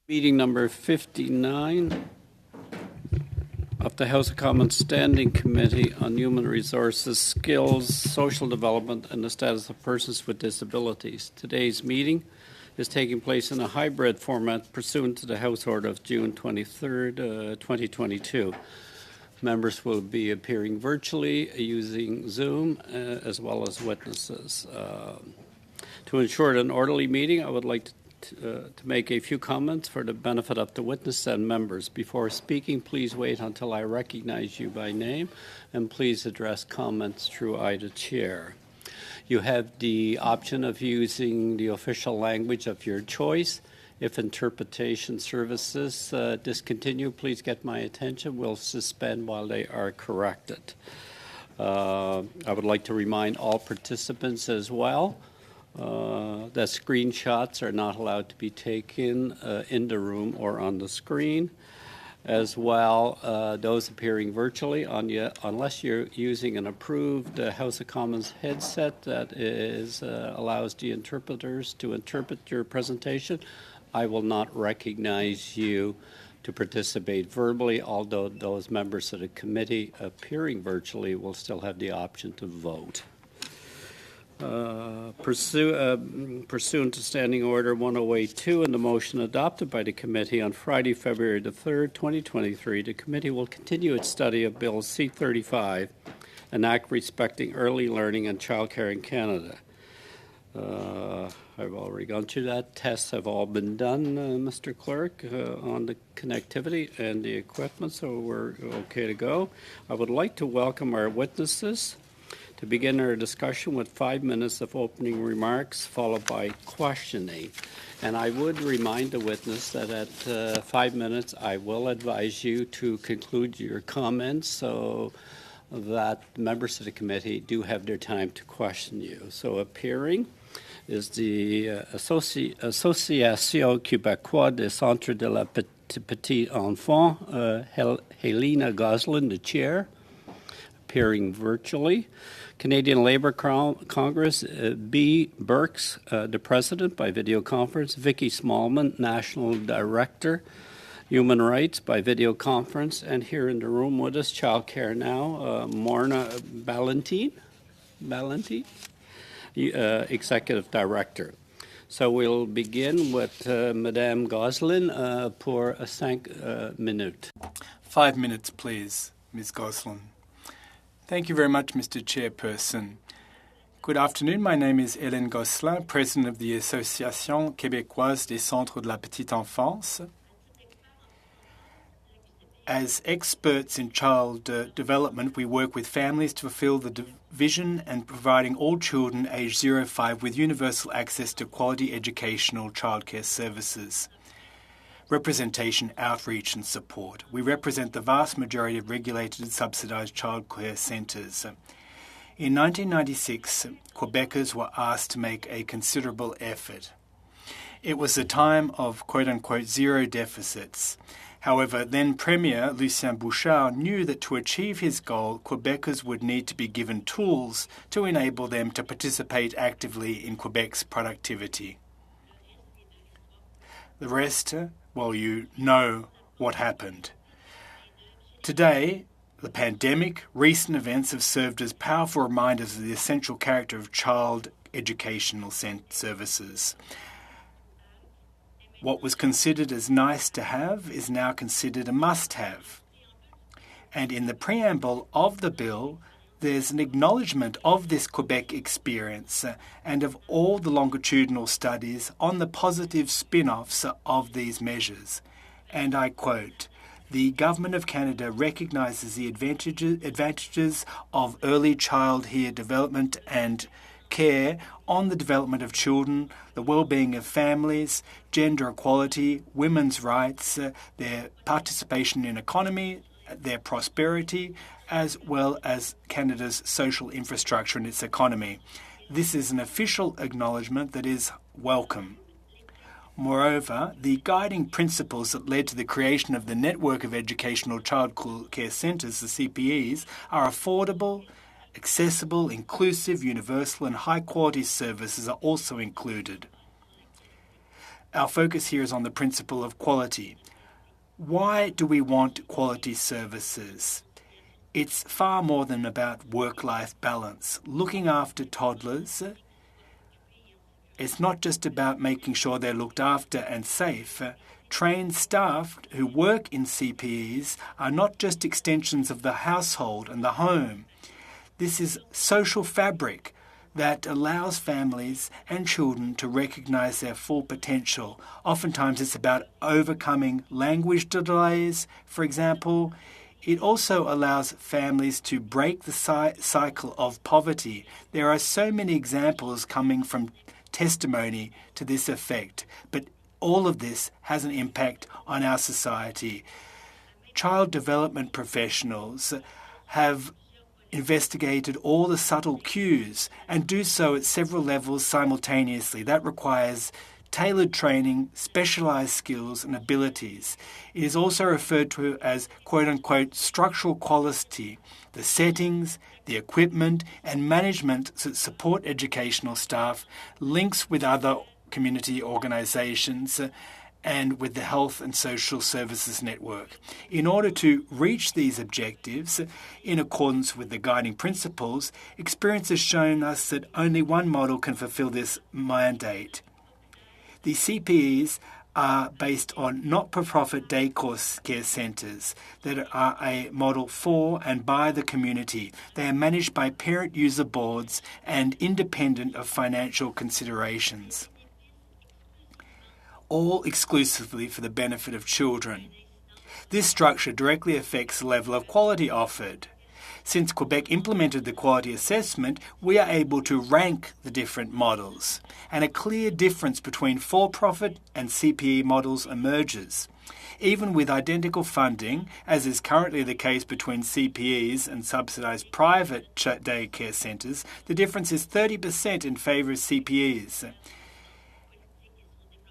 Meeting number 59 of the House of Commons Standing Committee on Human Resources, Skills, Social Development, and the Status of Persons with Disabilities. Today's meeting is taking place in a hybrid format pursuant to the House Order of June 23rd, 2022. Members will be appearing virtually using Zoom as well as witnesses. To ensure an orderly meeting, I would like to make a few comments for the benefit of the witness and members. Before speaking, please wait until I recognize you by name, and please address comments through the chair. You have the option of using the official language of your choice. If interpretation services discontinue, please get my attention. We'll suspend while they are corrected. I would like to remind all participants as well that screenshots are not allowed to be taken in the room or on the screen. As well, those appearing virtually, unless you're using an approved House of Commons headset that allows the interpreters to interpret your presentation, I will not recognize you to participate verbally, although those members of the committee appearing virtually will still have the option to vote. Pursuant to Standing Order 1082 and the motion adopted by the committee on Friday, February the 3rd, 2023, the committee will continue its study of Bill C-35, an act respecting early learning and childcare in Canada. I've already gone through that. Tests have all been done, Mr. Clerk, on the connectivity and the equipment, so we're okay to go. I would like to welcome our witnesses to begin our discussion with 5 minutes of opening remarks, followed by questioning. And I would remind the witness that at 5 minutes, I will advise you to conclude your comments so that members of the committee do have their time to question you. So appearing is the Association Québécoise des Centres de la Petite Enfant, Helena Goslin, the chair, appearing virtually. Canadian Labour Congress, B. Burks, the president, by video conference. Vicky Smallman, national director, Human Rights, by video conference. And here in the room with us, Child Care Now, Morna Ballantyne, executive director. So we'll begin with Madame Goslin pour 5 minutes. 5 minutes, please, Ms. Goslin. Thank you very much, Mr. Chairperson. Good afternoon. My name is Hélène Gosselin, President of the Association Québécoise des Centres de la Petite Enfance. As experts in child development, we work with families to fulfill the vision and providing all children aged 0 to 5 with universal access to quality educational childcare services. Representation, outreach and support. We represent the vast majority of regulated and subsidised childcare centres. In 1996, Quebecers were asked to make a considerable effort. It was a time of quote-unquote zero deficits. However, then Premier Lucien Bouchard knew that to achieve his goal, Quebecers would need to be given tools to enable them to participate actively in Quebec's productivity. The rest, well, you know what happened. Today, the pandemic, recent events have served as powerful reminders of the essential character of child educational services. What was considered as nice to have is now considered a must-have. And in the preamble of the bill, there's an acknowledgement of this Quebec experience and of all the longitudinal studies on the positive spin-offs of these measures. And I quote, "The Government of Canada recognises the advantages of early childhood development and care on the development of children, the well-being of families, gender equality, women's rights, their participation in economy, their prosperity, as well as Canada's social infrastructure and its economy. This is an official acknowledgement that is welcome." Moreover, the guiding principles that led to the creation of the Network of Educational Child Care Centres, the CPEs, are affordable, Accessible, inclusive, universal and high-quality services are also included. Our focus here is on the principle of quality. Why do we want quality services? It's far more than about work-life balance. Looking after toddlers, it's not just about making sure they're looked after and safe. Trained staff who work in CPEs are not just extensions of the household and the home. This is social fabric that allows families and children to recognise their full potential. Oftentimes it's about overcoming language delays, for example. It also allows families to break the cycle of poverty. There are so many examples coming from testimony to this effect, but all of this has an impact on our society. Child development professionals have investigated all the subtle cues and do so at several levels simultaneously. That requires tailored training, specialised skills and abilities. It is also referred to as quote-unquote structural quality, the settings, the equipment and management that support educational staff, links with other community organisations and with the Health and Social Services Network. In order to reach these objectives, in accordance with the guiding principles, experience has shown us that only one model can fulfil this mandate. The CPEs are based on not-for-profit day care centres that are a model for and by the community. They are managed by parent user boards and independent of financial considerations, all exclusively for the benefit of children. This structure directly affects the level of quality offered. Since Quebec implemented the quality assessment, we are able to rank the different models, and a clear difference between for-profit and CPE models emerges. Even with identical funding, as is currently the case between CPEs and subsidised private day care centres, the difference is 30% in favour of CPEs.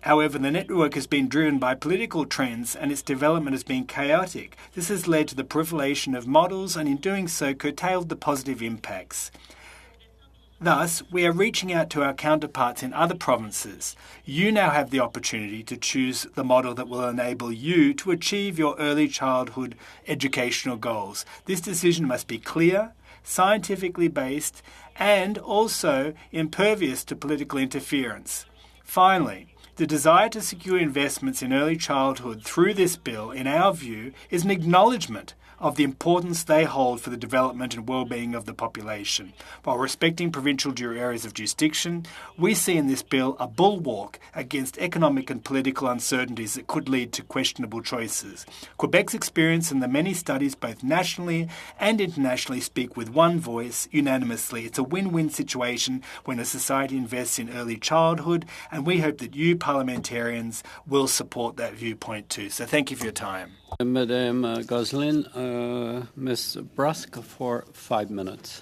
However, the network has been driven by political trends and its development has been chaotic. This has led to the proliferation of models and in doing so curtailed the positive impacts. Thus, we are reaching out to our counterparts in other provinces. You now have the opportunity to choose the model that will enable you to achieve your early childhood educational goals. This decision must be clear, scientifically based, and also impervious to political interference. Finally, the desire to secure investments in early childhood through this bill, in our view, is an acknowledgement of the importance they hold for the development and well-being of the population. While respecting provincial areas of jurisdiction, we see in this bill a bulwark against economic and political uncertainties that could lead to questionable choices. Quebec's experience and the many studies both nationally and internationally speak with one voice, unanimously. It's a win-win situation when a society invests in early childhood, and we hope that you parliamentarians will support that viewpoint too. So thank you for your time. Madame Goslin, Ms. Brusk for 5 minutes.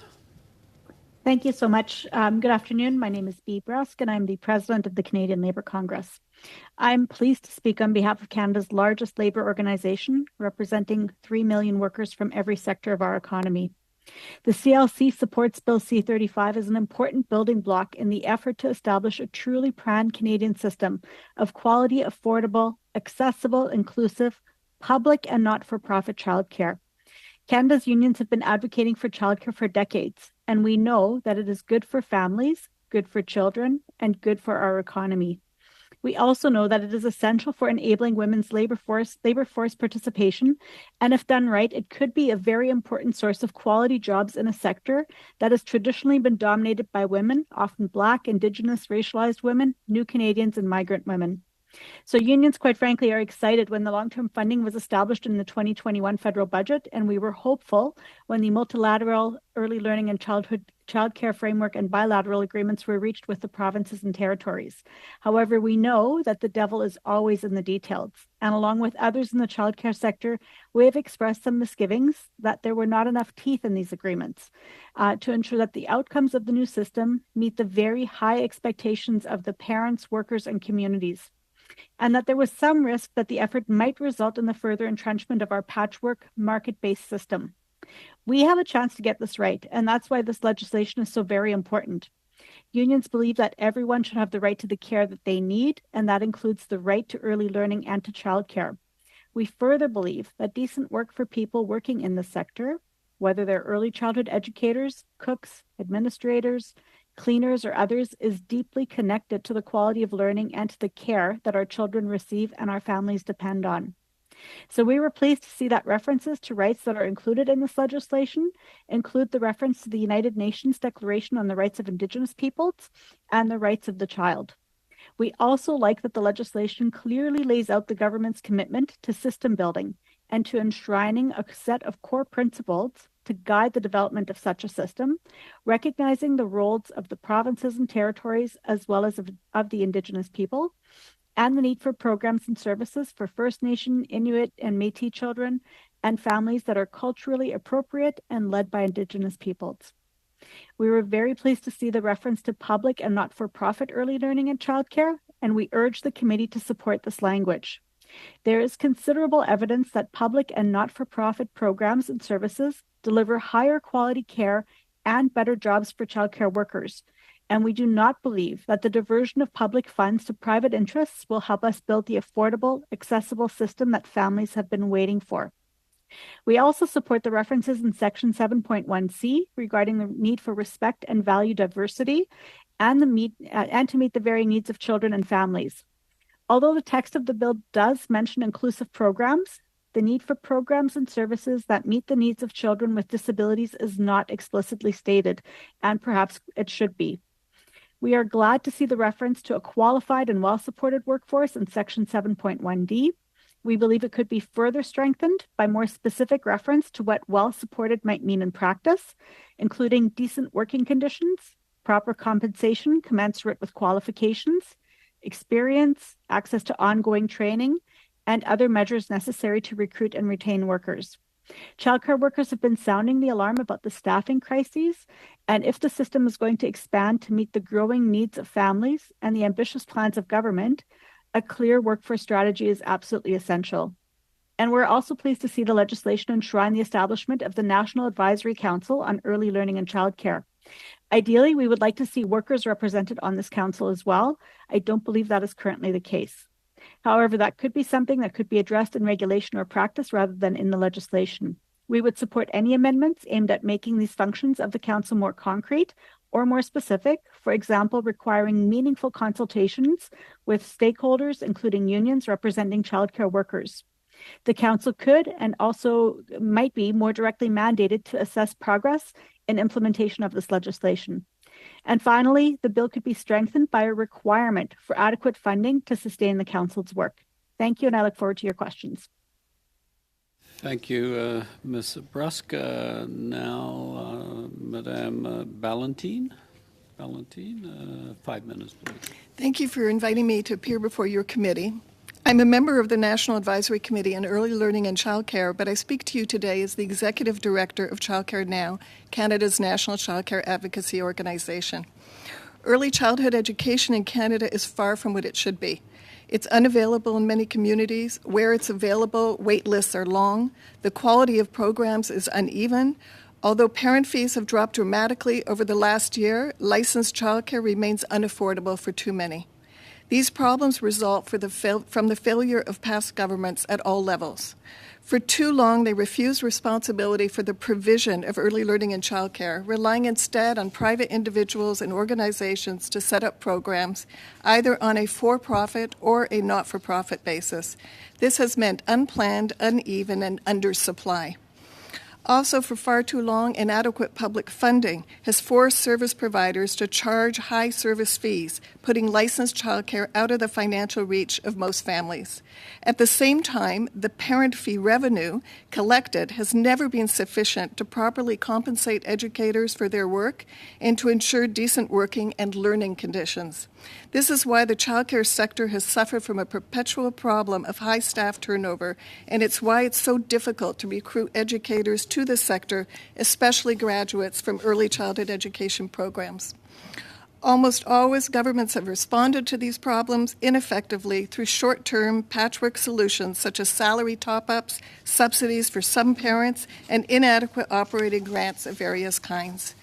Thank you so much. Good afternoon. My name is Bea Brusk, and I'm the president of the Canadian Labour Congress. I'm pleased to speak on behalf of Canada's largest labour organisation, representing 3 million workers from every sector of our economy. The CLC supports Bill C-35 as an important building block in the effort to establish a truly pan-Canadian system of quality, affordable, accessible, inclusive, public and not-for-profit childcare. Canada's unions have been advocating for childcare for decades, and we know that it is good for families, good for children, and good for our economy. We also know that it is essential for enabling women's labor force participation, and if done right, it could be a very important source of quality jobs in a sector that has traditionally been dominated by women, often Black, Indigenous, racialized women, New Canadians, and migrant women. So unions, quite frankly, are excited when the long-term funding was established in the 2021 federal budget, and we were hopeful when the multilateral early learning and childcare framework and bilateral agreements were reached with the provinces and territories. However, we know that the devil is always in the details, and along with others in the childcare sector, we have expressed some misgivings that there were not enough teeth in these agreements to ensure that the outcomes of the new system meet the very high expectations of the parents, workers, and communities, and that there was some risk that the effort might result in the further entrenchment of our patchwork market-based system. We have a chance to get this right, and that's why this legislation is so very important. Unions believe that everyone should have the right to the care that they need, and that includes the right to early learning and to childcare. We further believe that decent work for people working in the sector, whether they're early childhood educators, cooks, administrators, cleaners, or others, is deeply connected to the quality of learning and to the care that our children receive and our families depend on. So we were pleased to see that references to rights that are included in this legislation include the reference to the United Nations Declaration on the Rights of Indigenous Peoples and the rights of the child. We also like that the legislation clearly lays out the government's commitment to system building and to enshrining a set of core principles to guide the development of such a system, recognizing the roles of the provinces and territories as well as of the Indigenous people, and the need for programs and services for First Nation, Inuit, and Métis children and families that are culturally appropriate and led by Indigenous peoples. We were very pleased to see the reference to public and not-for-profit early learning and childcare, and we urge the committee to support this language. There is considerable evidence that public and not-for-profit programs and services deliver higher quality care and better jobs for childcare workers, and we do not believe that the diversion of public funds to private interests will help us build the affordable, accessible system that families have been waiting for. We also support the references in Section 7.1c regarding the need for respect and value diversity and to meet the varying needs of children and families. Although the text of the bill does mention inclusive programs, the need for programs and services that meet the needs of children with disabilities is not explicitly stated, and perhaps it should be. We are glad to see the reference to a qualified and well-supported workforce in Section 7.1d. We believe it could be further strengthened by more specific reference to what well-supported might mean in practice, including decent working conditions, proper compensation commensurate with qualifications, experience, access to ongoing training, and other measures necessary to recruit and retain workers. Childcare workers have been sounding the alarm about the staffing crises, and if the system is going to expand to meet the growing needs of families and the ambitious plans of government, a clear workforce strategy is absolutely essential. And we're also pleased to see the legislation enshrine the establishment of the National Advisory Council on Early Learning and Childcare. Ideally, we would like to see workers represented on this council as well. I don't believe that is currently the case. However, that could be something that could be addressed in regulation or practice rather than in the legislation. We would support any amendments aimed at making these functions of the council more concrete or more specific, for example, requiring meaningful consultations with stakeholders, including unions representing childcare workers. The council could and also might be more directly mandated to assess progress in implementation of this legislation. And finally, the bill could be strengthened by a requirement for adequate funding to sustain the council's work. Thank you, and I look forward to your questions. Thank you, Ms. Bruska. Now, Madame Ballantine. 5 minutes, please. Thank you for inviting me to appear before your committee. I'm a member of the National Advisory Committee on Early Learning and Childcare, but I speak to you today as the Executive Director of Childcare Now, Canada's national childcare advocacy organization. Early childhood education in Canada is far from what it should be. It's unavailable in many communities. Where it's available, wait lists are long. The quality of programs is uneven. Although parent fees have dropped dramatically over the last year, licensed childcare remains unaffordable for too many. These problems result from the failure of past governments at all levels. For too long, they refused responsibility for the provision of early learning and childcare, relying instead on private individuals and organizations to set up programs, either on a for-profit or a not-for-profit basis. This has meant unplanned, uneven, and undersupply. Also, for far too long, inadequate public funding has forced service providers to charge high service fees, putting licensed childcare out of the financial reach of most families. At the same time, the parent fee revenue collected has never been sufficient to properly compensate educators for their work and to ensure decent working and learning conditions. This is why the childcare sector has suffered from a perpetual problem of high staff turnover, and it's why it's so difficult to recruit educators to the sector, especially graduates from early childhood education programs. Almost always, governments have responded to these problems ineffectively through short-term patchwork solutions such as salary top-ups, subsidies for some parents, and inadequate operating grants of various kinds.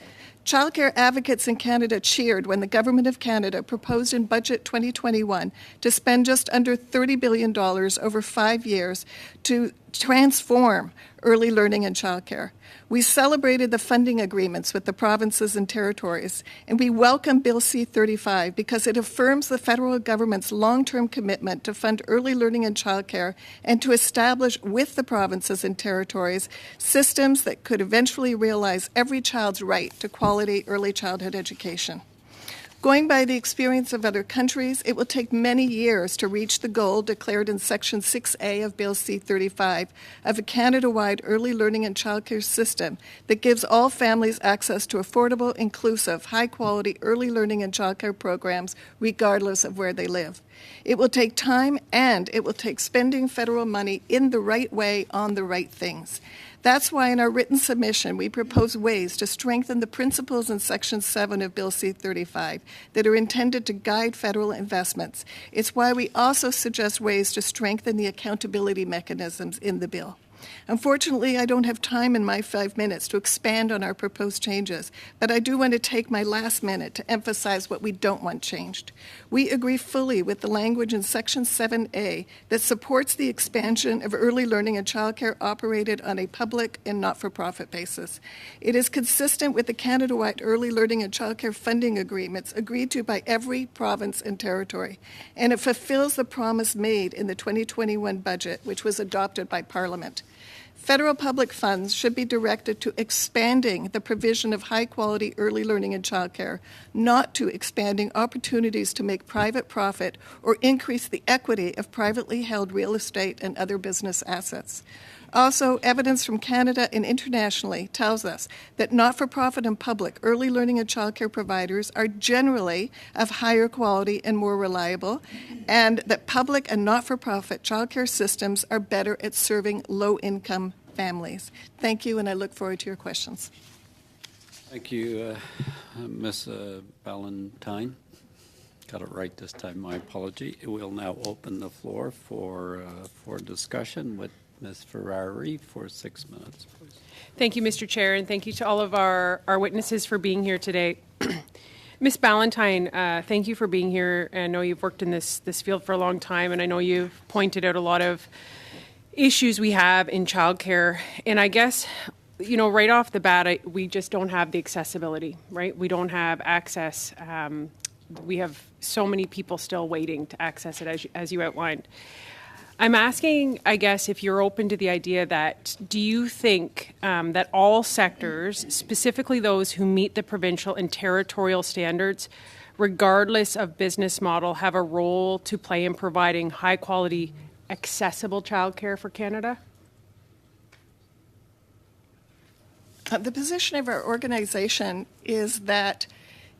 Childcare advocates in Canada cheered when the Government of Canada proposed in Budget 2021 to spend just under $30 billion over 5 years to transform early learning and childcare. We celebrated the funding agreements with the provinces and territories, and we welcome Bill C-35 because it affirms the federal government's long-term commitment to fund early learning and childcare and to establish with the provinces and territories systems that could eventually realize every child's right to quality early childhood education. Going by the experience of other countries, it will take many years to reach the goal declared in Section 6A of Bill C-35 of a Canada-wide early learning and childcare system that gives all families access to affordable, inclusive, high-quality early learning and childcare programs regardless of where they live. It will take time, and it will take spending federal money in the right way on the right things. That's why in our written submission, we propose ways to strengthen the principles in Section 7 of Bill C-35 that are intended to guide federal investments. It's why we also suggest ways to strengthen the accountability mechanisms in the bill. Unfortunately, I don't have time in my 5 minutes to expand on our proposed changes, but I do want to take my last minute to emphasize what we don't want changed. We agree fully with the language in Section 7A that supports the expansion of early learning and childcare operated on a public and not-for-profit basis. It is consistent with the Canada-wide early learning and childcare funding agreements agreed to by every province and territory, and it fulfills the promise made in the 2021 budget, which was adopted by Parliament. Federal public funds should be directed to expanding the provision of high-quality early learning and childcare, not to expanding opportunities to make private profit or increase the equity of privately held real estate and other business assets. Also, evidence from Canada and internationally tells us that not-for-profit and public early learning and childcare providers are generally of higher quality and more reliable, and that public and not-for-profit childcare systems are better at serving low-income families. Thank you, and I look forward to your questions. Thank you, Ms. Ballantyne. Got it right this time, my apology. We'll now open the floor for discussion with Ms. Ferrari for 6 minutes, please. Thank you, Mr. Chair, and thank you to all of our witnesses for being here today. Ms. Ballantyne, thank you for being here. I know you've worked in this field for a long time, and I know you've pointed out a lot of issues we have in childcare. And I guess, you know, right off the bat, we just don't have the accessibility, right? We don't have access. We have so many people still waiting to access it, as you outlined. I'm asking, I guess, if you're open to the idea that, do you think that all sectors, specifically those who meet the provincial and territorial standards, regardless of business model, have a role to play in providing high-quality, accessible childcare for Canada? The position of our organization is that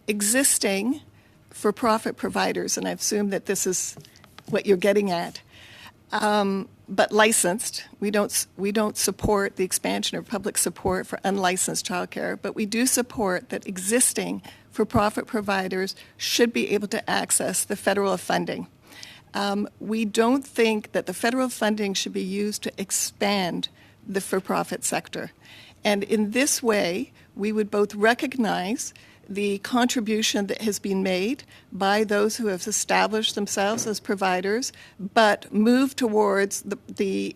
existing for-profit providers, and I assume that this is what you're getting at, but licensed. We don't support the expansion of public support for unlicensed childcare, but we do support that existing for-profit providers should be able to access the federal funding. We don't think that the federal funding should be used to expand the for-profit sector. And in this way, we would both recognize the contribution that has been made by those who have established themselves as providers, but move towards the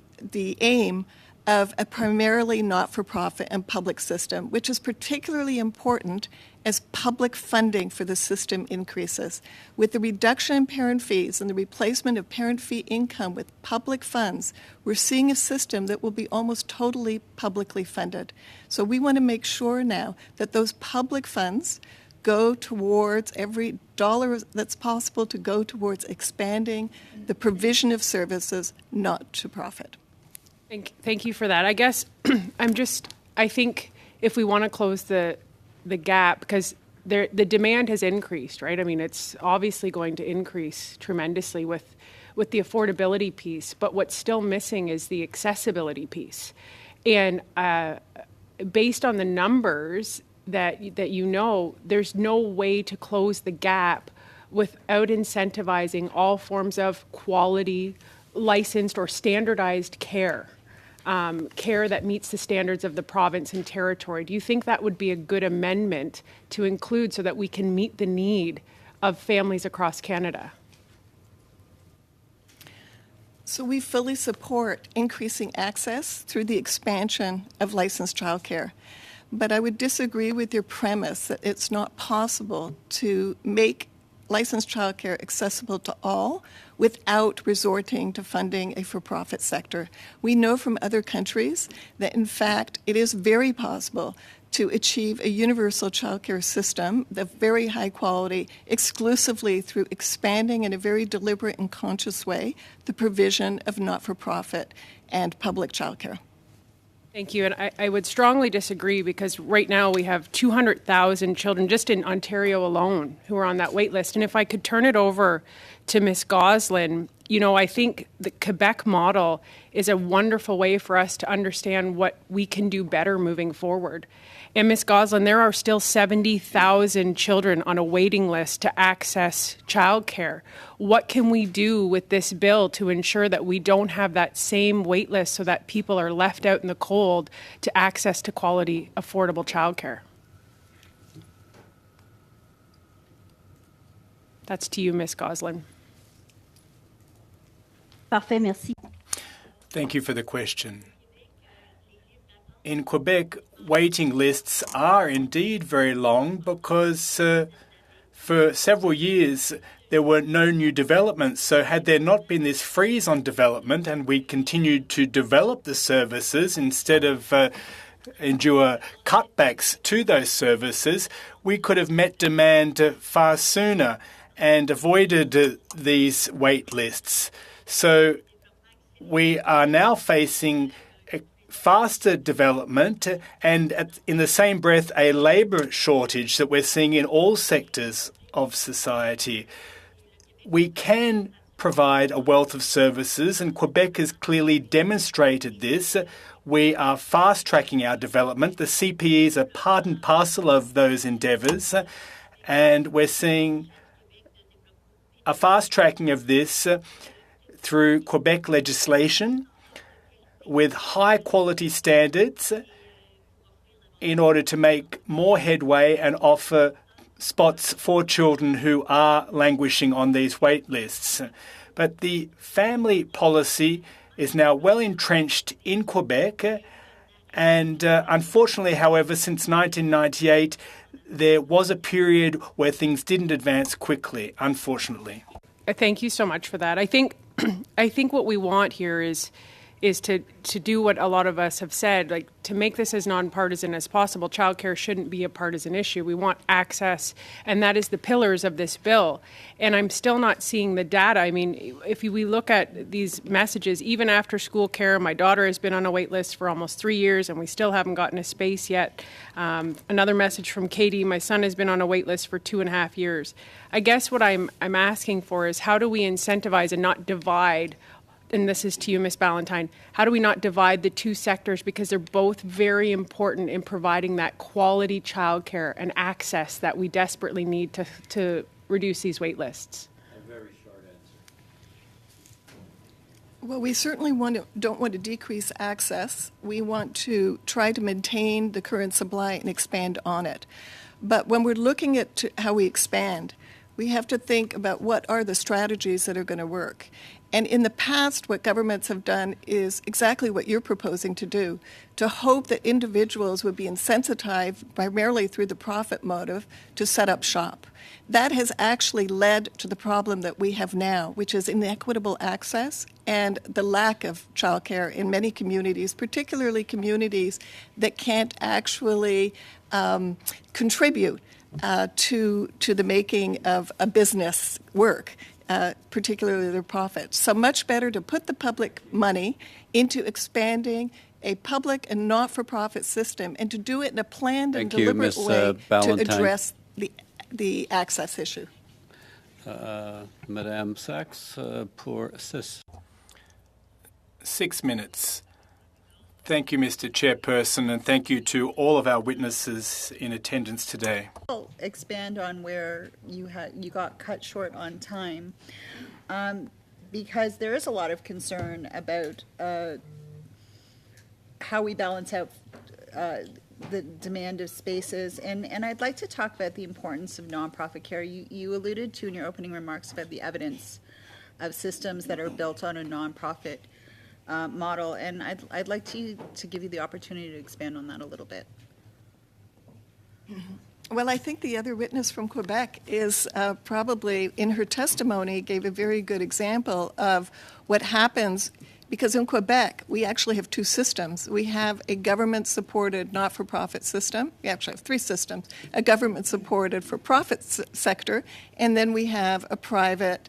aim of a primarily not-for-profit and public system, which is particularly important as public funding for the system increases. With the reduction in parent fees and the replacement of parent fee income with public funds, we're seeing a system that will be almost totally publicly funded. So we want to make sure now that those public funds go towards every dollar that's possible to go towards expanding the provision of services, not to profit. Thank you for that. I guess I think if we want to close the gap, because the demand has increased, right? I mean, it's obviously going to increase tremendously with the affordability piece, but what's still missing is the accessibility piece. And based on the numbers, that you know, there's no way to close the gap without incentivizing all forms of quality, licensed or standardized care, care that meets the standards of the province and territory. Do you think that would be a good amendment to include so that we can meet the need of families across Canada? So we fully support increasing access through the expansion of licensed childcare. But I would disagree with your premise that it's not possible to make licensed childcare accessible to all without resorting to funding a for-profit sector. We know from other countries that, in fact, it is very possible to achieve a universal childcare system of very high quality exclusively through expanding in a very deliberate and conscious way the provision of not-for-profit and public childcare. Thank you. And I would strongly disagree because right now we have 200,000 children just in Ontario alone who are on that wait list. And if I could turn it over to Ms. Goslin, you know, I think the Quebec model is a wonderful way for us to understand what we can do better moving forward. And Ms. Goslin, there are still 70,000 children on a waiting list to access childcare. What can we do with this bill to ensure that we don't have that same wait list so that people are left out in the cold to access to quality, affordable childcare? That's to you, Ms. Goslin. Parfait, merci. Thank you for the question. In Quebec, waiting lists are indeed very long because for several years there were no new developments. So had there not been this freeze on development and we continued to develop the services instead of endure cutbacks to those services, we could have met demand far sooner and avoided these wait lists. So we are now facing faster development and in the same breath a labour shortage that we're seeing in all sectors of society. We can provide a wealth of services and Quebec has clearly demonstrated this. We are fast-tracking our development. The CPEs are part and parcel of those endeavours and we're seeing a fast-tracking of this through Quebec legislation with high-quality standards in order to make more headway and offer spots for children who are languishing on these wait lists. But the family policy is now well entrenched in Quebec and unfortunately, however, since 1998, there was a period where things didn't advance quickly, unfortunately. Thank you so much for that. I think what we want here is to do what a lot of us have said, like to make this as nonpartisan as possible. Childcare shouldn't be a partisan issue. We want access, and that is the pillars of this bill. And I'm still not seeing the data. I mean, if we look at these messages, even after school care, my daughter has been on a wait list for almost 3 years, and we still haven't gotten a space yet. Another message from Katie, my son has been on a wait list for 2.5 years. I guess what I'm asking for is how do we incentivize and not divide, and this is to you, Ms. Ballantyne, how do we not divide the two sectors because they're both very important in providing that quality childcare and access that we desperately need to reduce these wait lists? A very short answer. Well, we certainly don't want to decrease access. We want to try to maintain the current supply and expand on it. But when we're looking at how we expand, we have to think about what are the strategies that are going to work. And in the past, what governments have done is exactly what you're proposing to do, to hope that individuals would be insensitized primarily through the profit motive to set up shop. That has actually led to the problem that we have now, which is inequitable access and the lack of childcare in many communities, particularly communities that can't actually contribute to the making of a business work. Particularly their profits. So much better to put the public money into expanding a public and not-for-profit system and to do it in a planned and deliberate way to address the access issue. Madame Sachs, pour assist. 6 minutes. Thank you, Mr. Chairperson, and thank you to all of our witnesses in attendance today. I'll expand on where you got cut short on time, because there is a lot of concern about how we balance out the demand of spaces, and I'd like to talk about the importance of nonprofit care. You alluded to in your opening remarks about the evidence of systems that are built on a nonprofit model, and I'd like to give you the opportunity to expand on that a little bit. Well, I think the other witness from Quebec is probably, in her testimony, gave a very good example of what happens, because in Quebec, we actually have two systems. We have a government-supported not-for-profit system. We actually have three systems: a government-supported for-profit sector, and then we have a private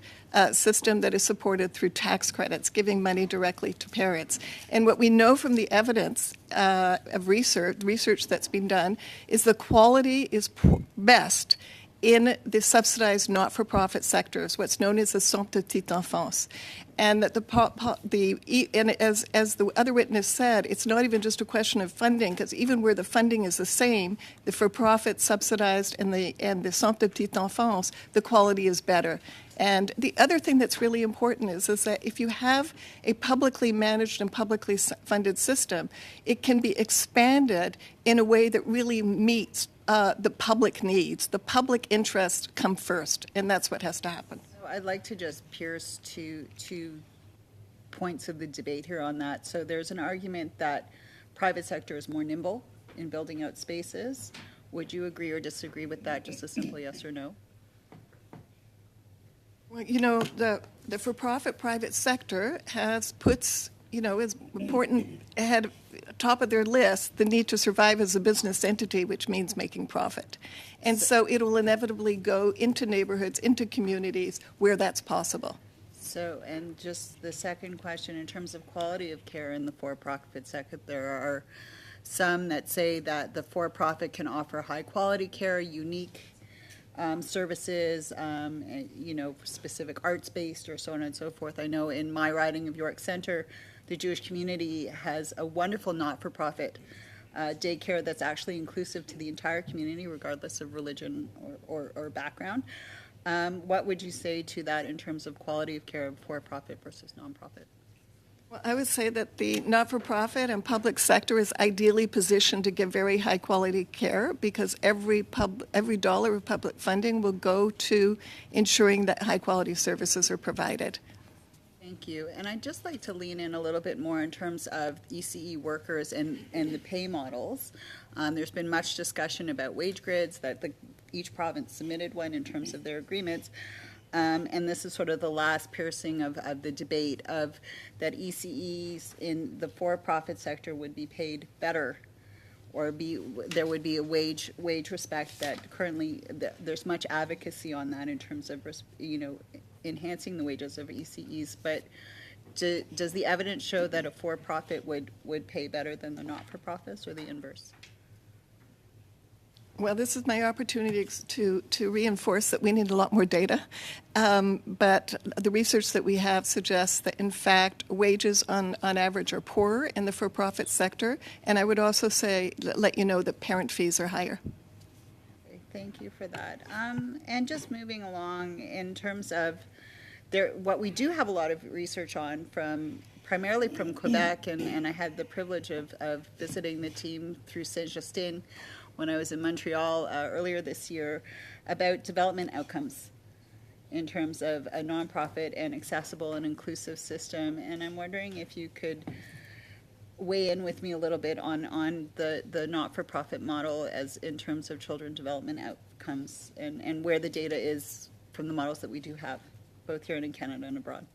system that is supported through tax credits, giving money directly to parents. And what we know from the evidence of research that's been done, is the quality is best in the subsidized not-for-profit sectors, what's known as the centre petite enfance. And that as the other witness said, it's not even just a question of funding, because even where the funding is the same, the for-profit subsidized and the centre petite enfance, the quality is better. And the other thing that's really important is that if you have a publicly managed and publicly funded system, it can be expanded in a way that really meets the public needs. The public interests come first, and that's what has to happen. So I'd like to just pierce two points of the debate here on that. So there's an argument that private sector is more nimble in building out spaces. Would you agree or disagree with that? Just a simple yes or no. Well, you know, the for-profit private sector puts is important ahead, top of their list, the need to survive as a business entity, which means making profit. And so it will inevitably go into neighborhoods, into communities where that's possible. So, and just the second question, in terms of quality of care in the for-profit sector, there are some that say that the for-profit can offer high-quality care, unique services, specific arts-based or so on and so forth. I know in my riding of York Centre, the Jewish community has a wonderful not-for-profit daycare that's actually inclusive to the entire community, regardless of religion or background. What would you say to that in terms of quality of care of for-profit versus non-profit? Well, I would say that the not-for-profit and public sector is ideally positioned to give very high-quality care, because every dollar of public funding will go to ensuring that high-quality services are provided. Thank you. And I'd just like to lean in a little bit more in terms of ECE workers and the pay models. There's been much discussion about wage grids, that each province submitted one in terms of their agreements. And this is sort of the last piercing of the debate of that ECEs in the for-profit sector would be paid better, or there would be a wage respect that currently there's much advocacy on that in terms of enhancing the wages of ECEs. But does the evidence show that a for-profit would pay better than the not-for-profits, or the inverse? Well, this is my opportunity to reinforce that we need a lot more data. But the research that we have suggests that, in fact, wages on average are poorer in the for-profit sector. And I would also let you know that parent fees are higher. Thank you for that. And just moving along in terms of what we do have a lot of research on primarily from Quebec, and I had the privilege of visiting the team through Saint-Justin when I was in Montreal earlier this year, about development outcomes in terms of a nonprofit and accessible and inclusive system. And I'm wondering if you could weigh in with me a little bit on the not-for-profit model as in terms of children development outcomes, and where the data is from the models that we do have, both here and in Canada and abroad.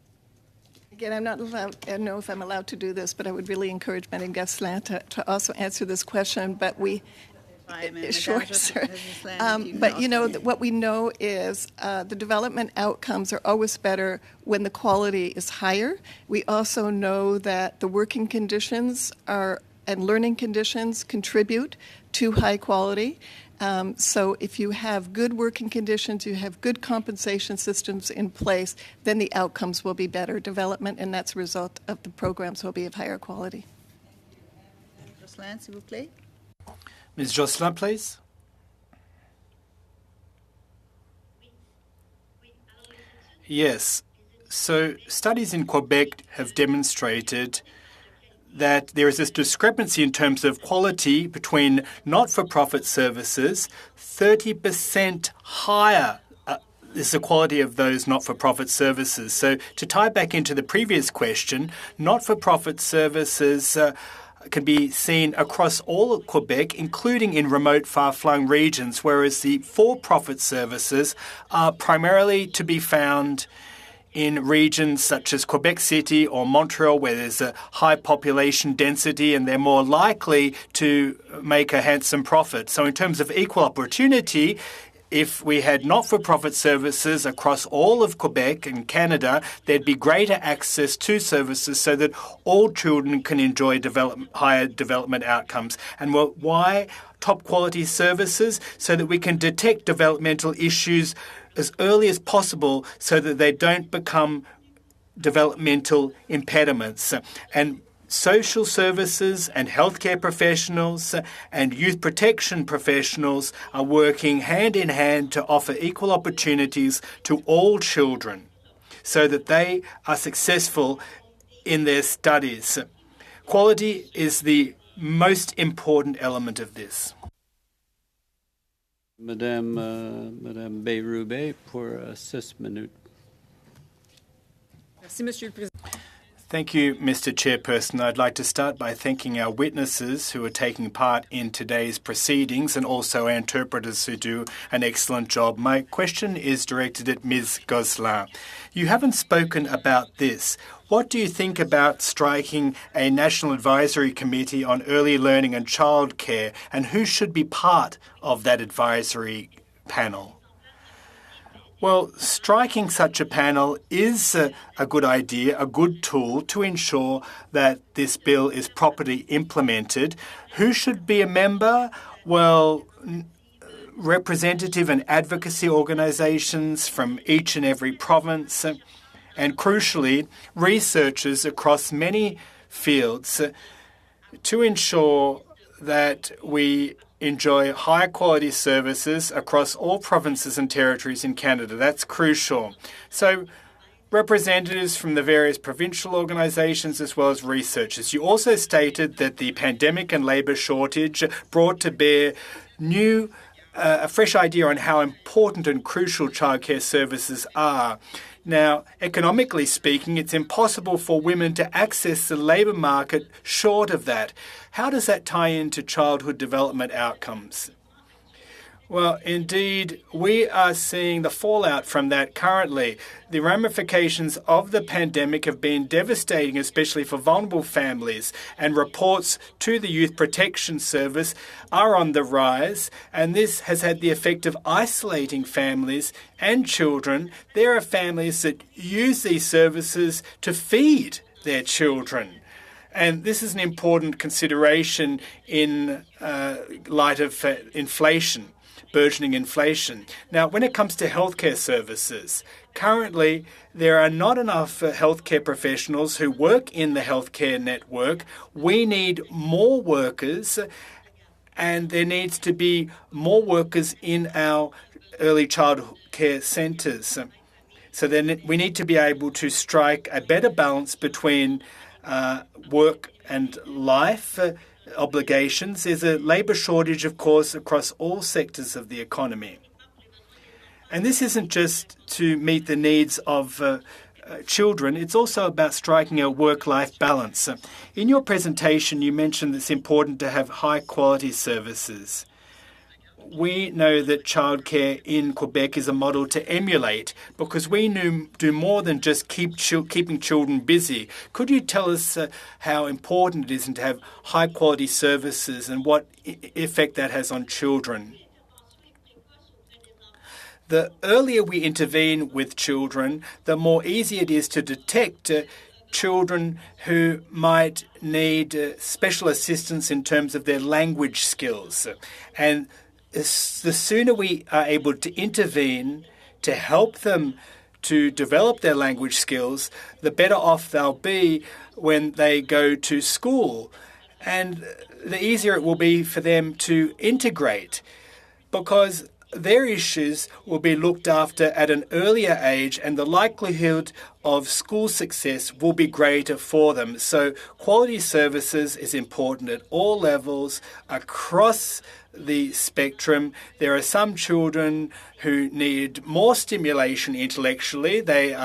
Again, I'm not allowed, I don't know if I'm allowed to do this, but I would really encourage Madame Gasselin to also answer this question. But sure, sir. But what we know is the development outcomes are always better when the quality is higher. We also know that the working conditions and learning conditions contribute to high quality. So if you have good working conditions, you have good compensation systems in place, then the outcomes will be better development, and that's a result of the programs will be of higher quality. Jocelyn, s'il vous plaît. Ms. Jocelyn, please. Yes. So studies in Quebec have demonstrated that there is this discrepancy in terms of quality between not-for-profit services. 30% higher is the quality of those not-for-profit services. So to tie back into the previous question, not-for-profit services can be seen across all of Quebec, including in remote, far-flung regions, whereas the for-profit services are primarily to be found in regions such as Quebec City or Montreal, where there's a high population density and they're more likely to make a handsome profit. So in terms of equal opportunity, if we had not-for-profit services across all of Quebec and Canada, there'd be greater access to services so that all children can enjoy higher development outcomes. And why top quality services? So that we can detect developmental issues as early as possible so that they don't become developmental impediments. And social services and healthcare professionals and youth protection professionals are working hand in hand to offer equal opportunities to all children so that they are successful in their studies. Quality is the most important element of this. Madame Beyroube pour 6 minutes. Merci, Monsieur le Président. Thank you, Mr. Chairperson. I'd like to start by thanking our witnesses who are taking part in today's proceedings and also our interpreters who do an excellent job. My question is directed at Ms. Gosselin. You haven't spoken about this. What do you think about striking a National Advisory Committee on Early Learning and Childcare, and who should be part of that advisory panel? Well, striking such a panel is a good idea, a good tool to ensure that this bill is properly implemented. Who should be a member? Well, representative and advocacy organisations from each and every province, and crucially, researchers across many fields to ensure that we enjoy high quality services across all provinces and territories in Canada. That's crucial. So representatives from the various provincial organisations as well as researchers. You also stated that the pandemic and labour shortage brought to bear a fresh idea on how important and crucial childcare services are. Now, economically speaking, it's impossible for women to access the labour market short of that. How does that tie into childhood development outcomes? Well, indeed, we are seeing the fallout from that currently. The ramifications of the pandemic have been devastating, especially for vulnerable families, and reports to the Youth Protection Service are on the rise, and this has had the effect of isolating families and children. There are families that use these services to feed their children. And this is an important consideration in light of inflation. Burgeoning inflation. Now, when it comes to healthcare services, currently there are not enough healthcare professionals who work in the healthcare network. We need more workers, and there needs to be more workers in our early childhood care centres. So then we need to be able to strike a better balance between work and life obligations. There's a labour shortage, of course, across all sectors of the economy. And this isn't just to meet the needs of children, it's also about striking a work-life balance. In your presentation, you mentioned it's important to have high-quality services. We know that childcare in Quebec is a model to emulate because we do more than just keeping children busy. Could you tell us how important it is to have high-quality services and what effect that has on children? The earlier we intervene with children, the more easy it is to detect children who might need special assistance in terms of their language skills. And the sooner we are able to intervene to help them to develop their language skills, the better off they'll be when they go to school. and the easier it will be for them to integrate, because their issues will be looked after at an earlier age and the likelihood of school success will be greater for them. So quality services is important at all levels across the spectrum. There are some children who need more stimulation intellectually. They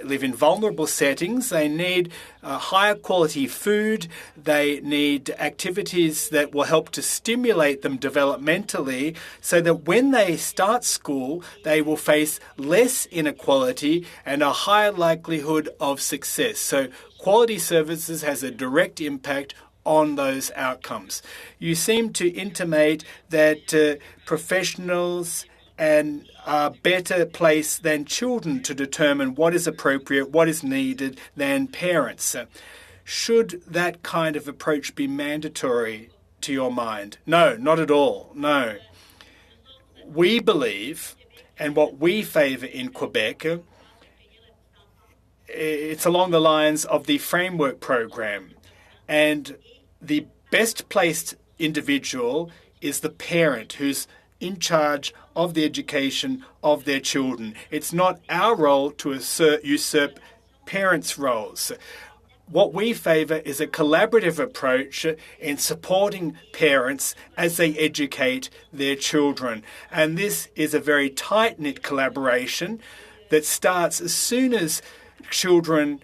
live in vulnerable settings. They need higher quality food. They need activities that will help to stimulate them developmentally so that when they start school, they will face less inequality and a higher likelihood of success. So quality services has a direct impact on those outcomes. You seem to intimate that professionals and are better placed than children to determine what is appropriate, what is needed, than parents. Should that kind of approach be mandatory to your mind? No, not at all. No. We believe, and what we favour in Quebec, it's along the lines of the framework program. And the best placed individual is the parent who's in charge of the education of their children. It's not our role to usurp parents' roles. What we favour is a collaborative approach in supporting parents as they educate their children. And this is a very tight-knit collaboration that starts as soon as children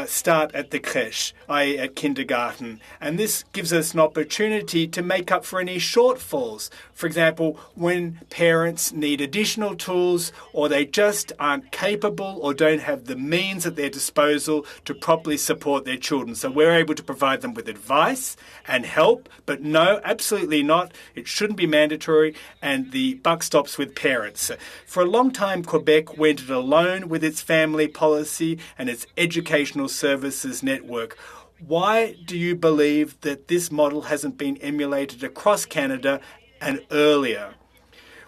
start at the creche, i.e. at kindergarten. And this gives us an opportunity to make up for any shortfalls. For example, when parents need additional tools or they just aren't capable or don't have the means at their disposal to properly support their children. So we're able to provide them with advice and help, but no, absolutely not. It shouldn't be mandatory, and the buck stops with parents. For a long time, Quebec went it alone with its family policy and its educational services network. Why do you believe that this model hasn't been emulated across Canada and earlier?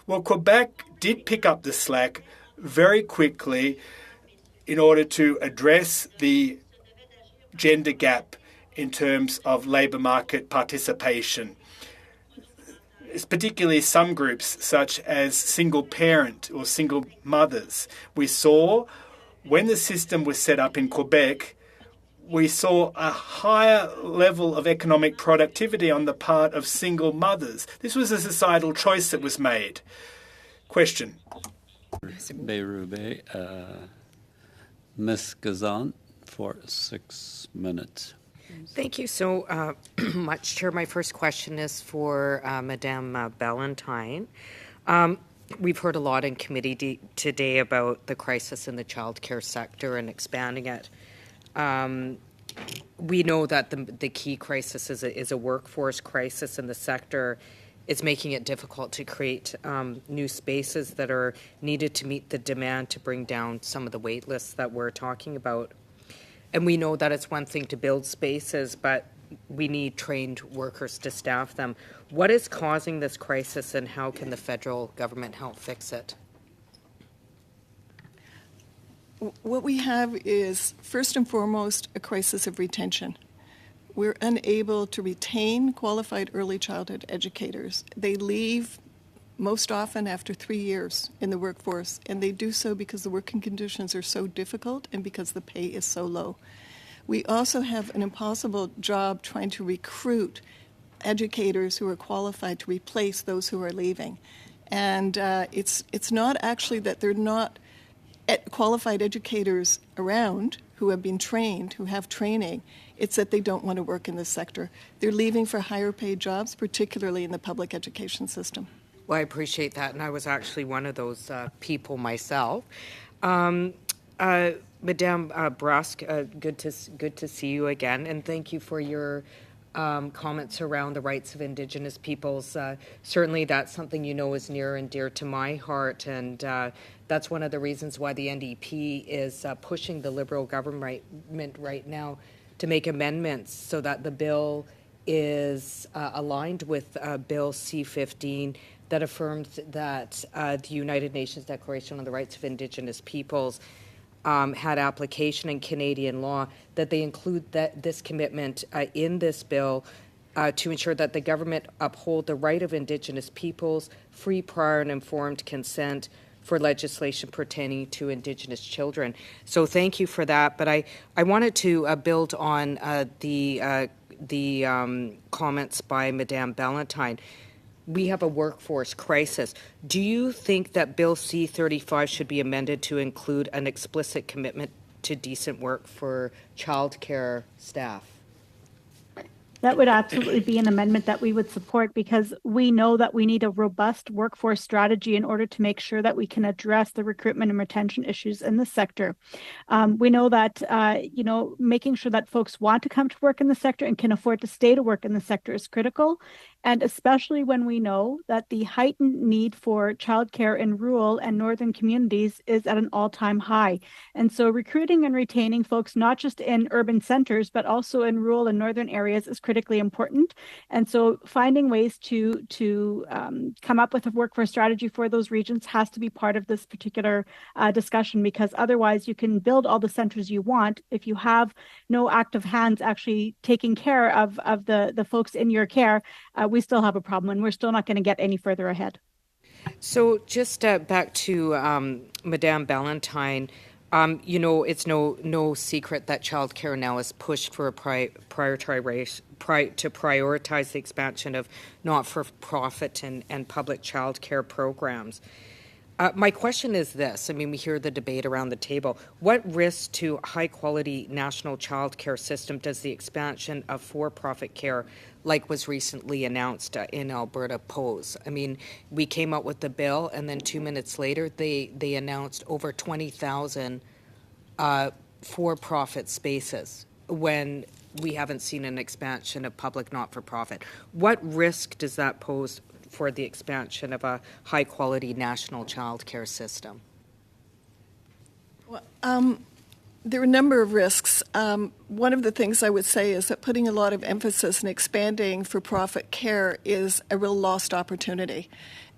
Well, Quebec did pick up the slack very quickly in order to address the gender gap in terms of labour market participation. It's particularly some groups such as single parent or single mothers. We saw when the system was set up in Quebec, we saw a higher level of economic productivity on the part of single mothers. This was a societal choice that was made. Question. Beyrouth, Ms. Gazan for 6 minutes. Thank you so much, Chair. My first question is for Madame Ballantyne. We've heard a lot in committee today about the crisis in the childcare sector and expanding it. We know that the key crisis is a workforce crisis in the sector. It's making it difficult to create new spaces that are needed to meet the demand to bring down some of the wait lists that we're talking about. And we know that it's one thing to build spaces, but we need trained workers to staff them. What is causing this crisis, and how can the federal government help fix it? What we have is, first and foremost, a crisis of retention. We're unable to retain qualified early childhood educators. They leave most often after 3 years in the workforce, and they do so because the working conditions are so difficult and because the pay is so low. We also have an impossible job trying to recruit educators who are qualified to replace those who are leaving. And it's not actually that they're not qualified educators around who have been trained, who have training. It's that they don't want to work in this sector. They're leaving for higher paid jobs, particularly in the public education system. Well, I appreciate that, and I was actually one of those people myself. Madame Brask, good to see you again, and thank you for your comments around the rights of Indigenous peoples. Certainly that's something you know is near and dear to my heart, and that's one of the reasons why the NDP is pushing the Liberal government right now to make amendments so that the bill is aligned with Bill C-15 that affirms that the United Nations Declaration on the Rights of Indigenous Peoples had application in Canadian law, that they include this commitment in this bill to ensure that the government uphold the right of Indigenous peoples, free, prior, and informed consent for legislation pertaining to Indigenous children. So thank you for that. But I wanted to build on the comments by Madame Ballantyne. We have a workforce crisis. Do you think that Bill C-35 should be amended to include an explicit commitment to decent work for childcare staff? That would absolutely be an amendment that we would support, because we know that we need a robust workforce strategy in order to make sure that we can address the recruitment and retention issues in the sector. We know that, making sure that folks want to come to work in the sector and can afford to stay to work in the sector is critical. And especially when we know that the heightened need for childcare in rural and northern communities is at an all-time high. And so recruiting and retaining folks, not just in urban centers, but also in rural and northern areas, is critically important. And so finding ways to come up with a workforce strategy for those regions has to be part of this particular discussion, because otherwise you can build all the centers you want. If you have no active hands actually taking care of the folks in your care, we still have a problem, and we're still not going to get any further ahead. So just back to Madame Ballantyne, it's no secret that childcare now is pushed for a to prioritize the expansion of not-for-profit and public childcare programs. My question is this. I mean, we hear the debate around the table. What risk to high-quality national childcare system does the expansion of for-profit care, like was recently announced in Alberta, pose? I mean, we came out with the bill, and then 2 minutes later, they announced over 20,000 for-profit spaces when we haven't seen an expansion of public not-for-profit. What risk does that pose for the expansion of a high-quality national child care system? Well, there are a number of risks. One of the things I would say is that putting a lot of emphasis in expanding for-profit care is a real lost opportunity.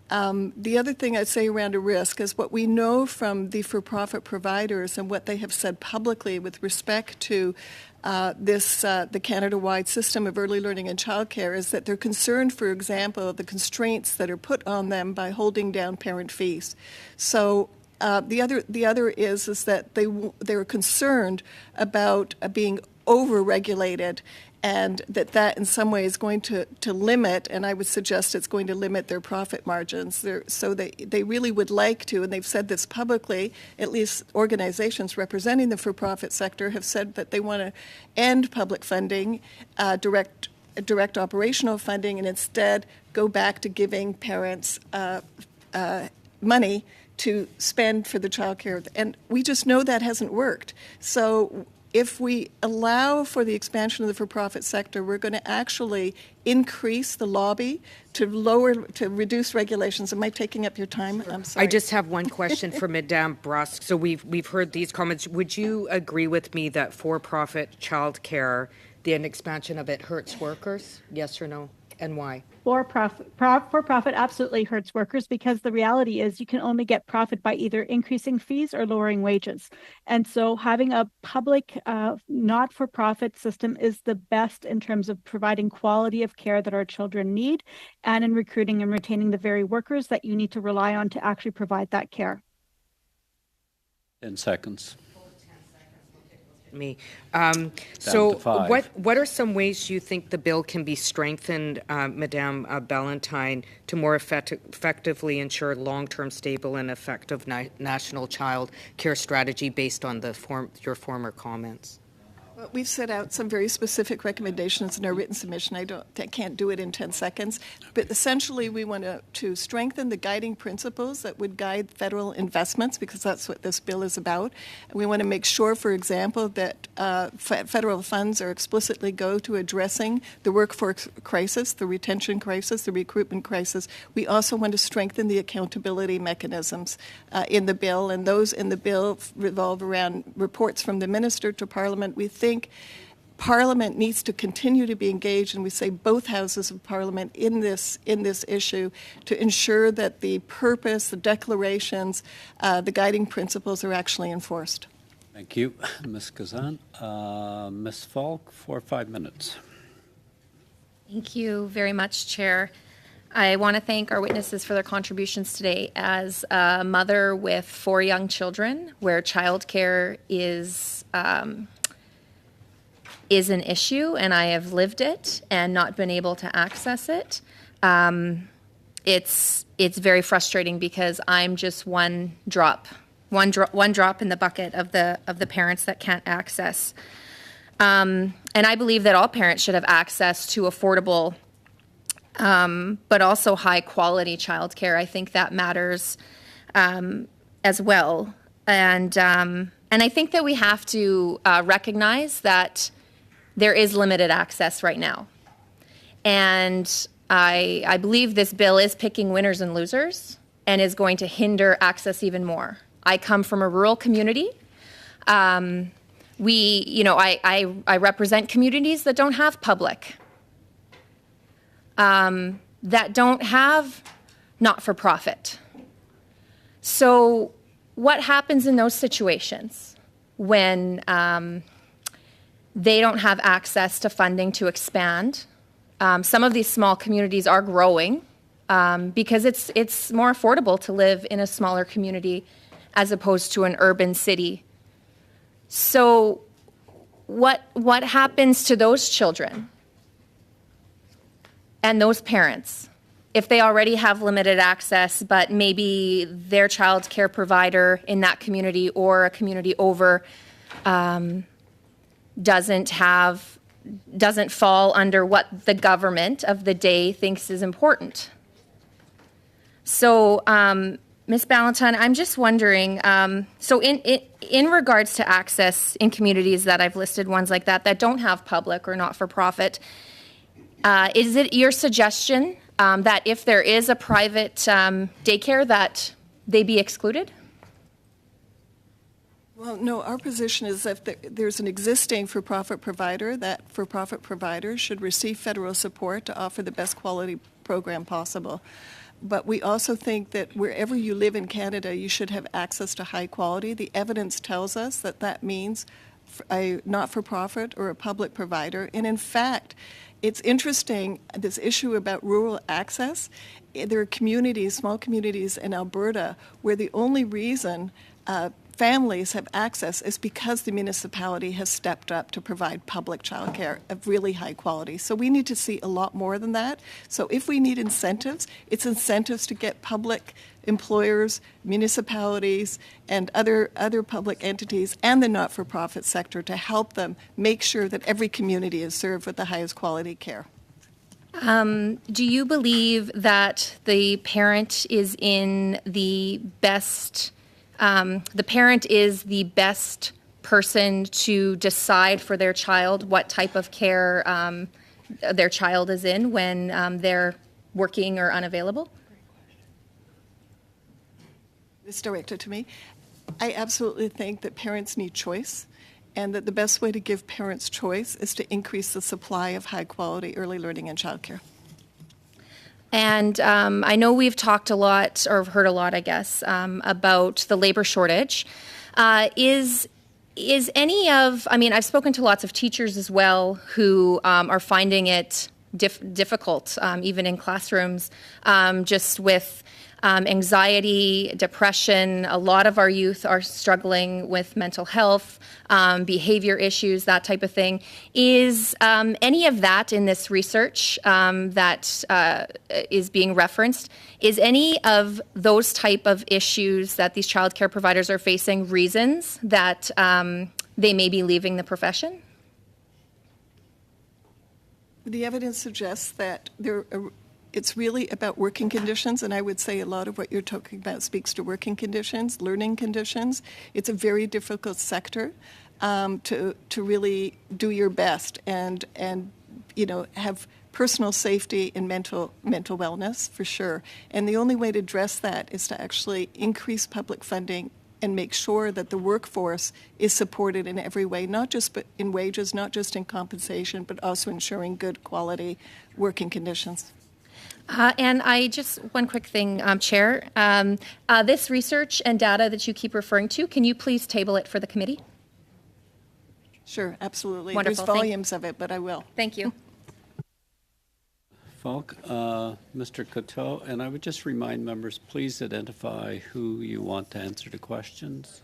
The other thing I'd say around a risk is what we know from the for-profit providers and what they have said publicly with respect to the Canada-wide system of early learning and childcare is that they're concerned, for example, the constraints that are put on them by holding down parent fees. So the other is that they're concerned about being over-regulated, and that in some way is going to limit, and I would suggest it's going to limit their profit margins. So they really would like to, and they've said this publicly, at least organizations representing the for-profit sector have said that they want to end public funding, direct operational funding, and instead go back to giving parents money to spend for the child care. And we just know that hasn't worked. So if we allow for the expansion of the for-profit sector, we're going to actually increase the lobby to reduce regulations. Am I taking up your time? I'm sorry. I just have one question for Madame Brusque. So we've heard these comments. Would you agree with me that for-profit childcare, the expansion of it, hurts workers? Yes or no? And why? For-profit absolutely hurts workers, because the reality is you can only get profit by either increasing fees or lowering wages. And so having a public not-for-profit system is the best in terms of providing quality of care that our children need, and in recruiting and retaining the very workers that you need to rely on to actually provide that care. 10 seconds. Me. So what are some ways you think the bill can be strengthened, Madame Ballantyne, to more effectively ensure long-term stable and effective national child care strategy based on your former comments? Well, we've set out some very specific recommendations in our written submission. I can't do it in 10 seconds. But essentially, we want to strengthen the guiding principles that would guide federal investments, because that's what this bill is about. And we want to make sure, for example, that federal funds are explicitly go to addressing the workforce crisis, the retention crisis, the recruitment crisis. We also want to strengthen the accountability mechanisms in the bill. And those in the bill revolve around reports from the minister to Parliament. We think Parliament needs to continue to be engaged, and we say both houses of Parliament in this issue, to ensure that the purpose, the declarations, the guiding principles are actually enforced. Thank you, Ms. Kazan. Ms. Falk, 4 or 5 minutes. Thank you very much, Chair. I want to thank our witnesses for their contributions today. As a mother with 4 young children, where childcare is an issue, and I have lived it and not been able to access it, it's very frustrating because I'm just one drop in the bucket of the parents that can't access. And I believe that all parents should have access to affordable, but also high quality childcare. I think that matters as well. And I think that we have to recognize that there is limited access right now. And I believe this bill is picking winners and losers and is going to hinder access even more. I come from a rural community. I represent communities that don't have public, that don't have not-for-profit. So what happens in those situations when they don't have access to funding to expand? Some of these small communities are growing because it's more affordable to live in a smaller community as opposed to an urban city. So what happens to those children and those parents if they already have limited access, but maybe their child care provider in that community or a community over doesn't fall under what the government of the day thinks is important? So, Ms. Ballantyne, I'm just wondering, so in regards to access in communities that I've listed, ones like that don't have public or not-for-profit, is it your suggestion that if there is a private daycare that they be excluded? Well, no, our position is that there's an existing for-profit provider, that for-profit provider should receive federal support to offer the best quality program possible. But we also think that wherever you live in Canada, you should have access to high quality. The evidence tells us that that means a not-for-profit or a public provider. And in fact, it's interesting, this issue about rural access. There are communities, small communities in Alberta, where the only reason families have access is because the municipality has stepped up to provide public childcare of really high quality. So we need to see a lot more than that. So if we need incentives, it's incentives to get public employers, municipalities, and other public entities and the not-for-profit sector to help them make sure that every community is served with the highest quality care. Do you believe that the parent is in the best person to decide for their child what type of care their child is in when they're working or unavailable? It's directed to me. I absolutely think that parents need choice, and that the best way to give parents choice is to increase the supply of high-quality early learning and childcare. And I know we've talked a lot, or heard a lot, I guess, about the labor shortage. Is any of, I've spoken to lots of teachers as well who are finding it difficult, even in classrooms, just with anxiety, depression. A lot of our youth are struggling with mental health, behavior issues, that type of thing. Is any of that in this research that is being referenced, is any of those type of issues that these child care providers are facing reasons that they may be leaving the profession? The evidence suggests that it's really about working conditions, and I would say a lot of what you're talking about speaks to working conditions, learning conditions. It's a very difficult sector to really do your best and have personal safety and mental wellness for sure. And the only way to address that is to actually increase public funding and make sure that the workforce is supported in every way, not just in wages, not just in compensation, but also ensuring good quality working conditions. And one quick thing, Chair. This research and data that you keep referring to, can you please table it for the committee? Sure, absolutely. Wonderful. There's volumes of it, but I will. Thank you. Falk. Mr. Coteau, and I would just remind members, please identify who you want to answer the questions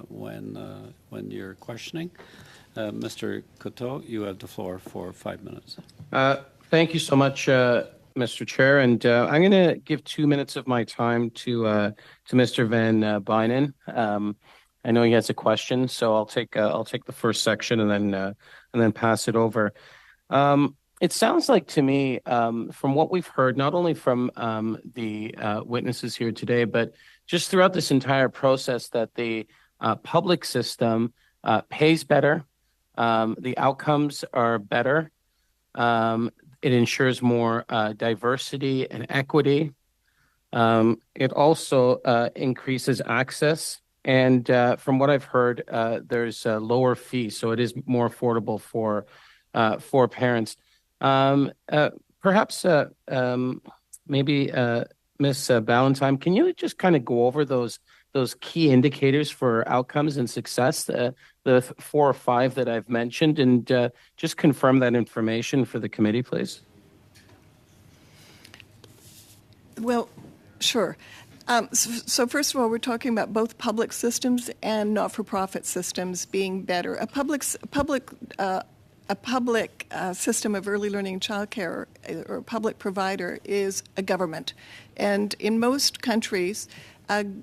when you're questioning. Mr. Coteau, you have the floor for 5 minutes. Thank you so much, Mr. Chair, and I'm going to give 2 minutes of my time to Mr. Van Bynen. I know he has a question, so I'll take the first section and then pass it over. It sounds like to me, from what we've heard, not only from the witnesses here today, but just throughout this entire process, that the public system pays better, the outcomes are better, it ensures more diversity and equity. It also increases access. And from what I've heard, there's a lower fee, so it is more affordable for parents. Perhaps maybe Ms. Ballantyne, can you just kind of go over those key indicators for outcomes and success, the 4 or 5 that I've mentioned, and just confirm that information for the committee, please? Well, sure. So first of all, we're talking about both public systems and not-for-profit systems being better. A public system of early learning childcare or a public provider is a government, and in most countries,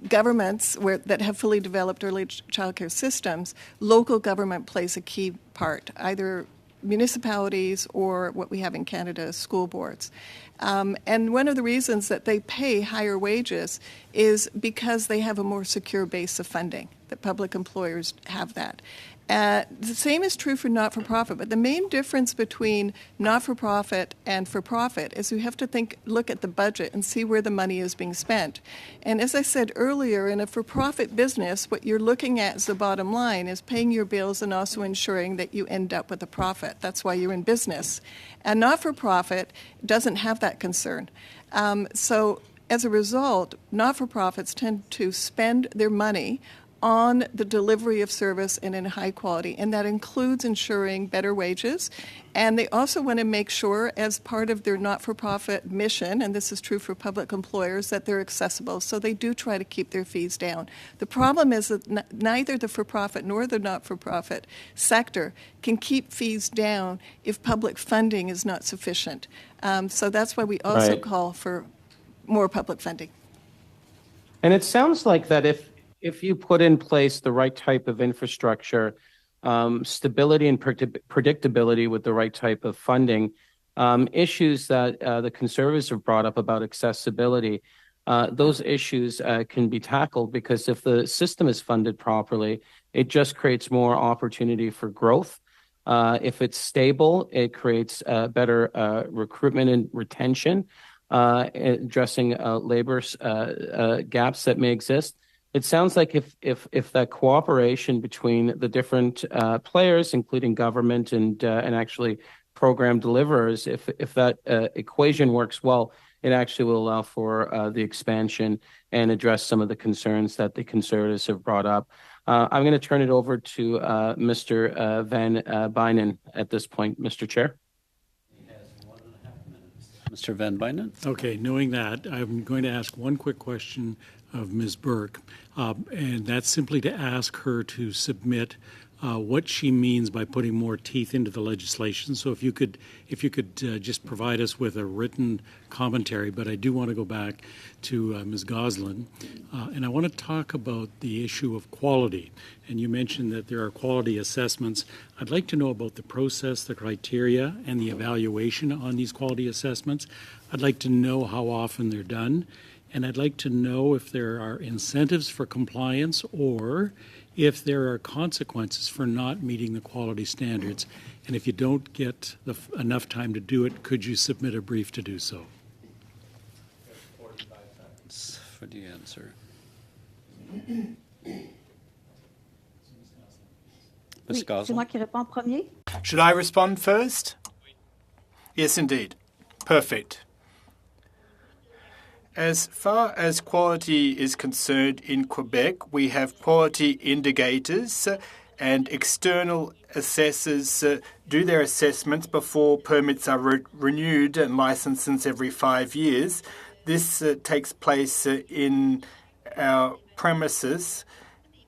governments that have fully developed early childcare systems, local government plays a key part, either municipalities or what we have in Canada, school boards. And one of the reasons that they pay higher wages is because they have a more secure base of funding, that public employers have that. The same is true for not-for-profit, but the main difference between not-for-profit and for-profit is we have to look at the budget and see where the money is being spent. And as I said earlier, in a for-profit business, what you're looking at as the bottom line is paying your bills and also ensuring that you end up with a profit. That's why you're in business. And not-for-profit doesn't have that concern. So as a result, not-for-profits tend to spend their money on the delivery of service and in high quality, and that includes ensuring better wages. And they also want to make sure, as part of their not-for-profit mission, and this is true for public employers, that they're accessible. So they do try to keep their fees down. The problem is that neither the for-profit nor the not-for-profit sector can keep fees down if public funding is not sufficient. So that's why we also call for more public funding. And it sounds like that if you put in place the right type of infrastructure, stability and predictability with the right type of funding, issues that the Conservatives have brought up about accessibility, those issues can be tackled, because if the system is funded properly, it just creates more opportunity for growth. If it's stable, it creates better recruitment and retention, addressing labor gaps that may exist. It sounds like if that cooperation between the different players, including government and actually program deliverers, if that equation works well, it actually will allow for the expansion and address some of the concerns that the Conservatives have brought up. I'm going to turn it over to Mr. Van Bynen at this point, Mr. Chair. He has 1.5 minutes. Mr. Van Bynen. Okay, knowing that, I'm going to ask one quick question of Ms. Burke, and that's simply to ask her to submit what she means by putting more teeth into the legislation. So if you could just provide us with a written commentary. But I do want to go back to Ms. Goslin, and I want to talk about the issue of quality. And you mentioned that there are quality assessments. I'd like to know about the process, the criteria, and the evaluation on these quality assessments. I'd like to know how often they're done. And I'd like to know if there are incentives for compliance or if there are consequences for not meeting the quality standards. And if you don't get enough time to do it, could you submit a brief to do so? 45 seconds for the answer. Ms. Goslin. C'est moi qui réponds en premier. Should I respond first? Yes, indeed. Perfect. As far as quality is concerned in Quebec, we have quality indicators, and external assessors do their assessments before permits are renewed and licenses every 5 years. This takes place in our premises,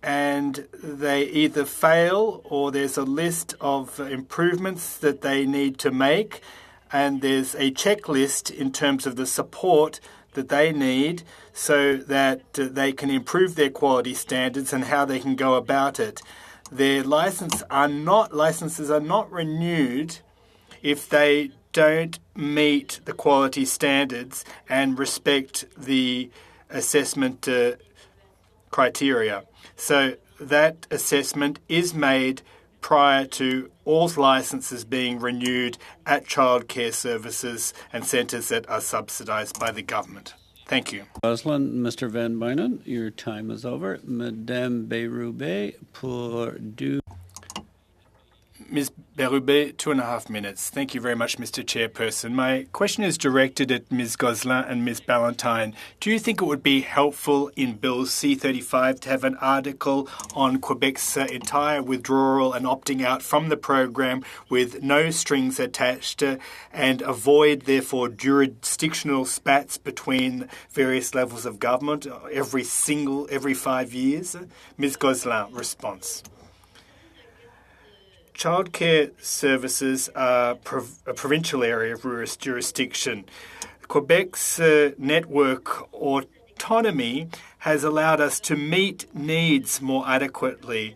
and they either fail or there's a list of improvements that they need to make, and there's a checklist in terms of the support that they need so that they can improve their quality standards and how they can go about it. Their licenses are not renewed if they don't meet the quality standards and respect the assessment criteria. So that assessment is made prior to all licenses being renewed at childcare services and centres that are subsidised by the government. Thank you. Gosselin, Mr. Van Buynen, your time is over. Madame Bérubé pour deux. Ms. Bérubé, 2.5 minutes. Thank you very much, Mr. Chairperson. My question is directed at Ms. Gosselin and Ms. Ballantyne. Do you think it would be helpful in Bill C-35 to have an article on Quebec's entire withdrawal and opting out from the program with no strings attached and avoid, therefore, jurisdictional spats between various levels of government every 5 years? Ms. Gosselin, response. Childcare services are a provincial area of jurisdiction. Quebec's network autonomy has allowed us to meet needs more adequately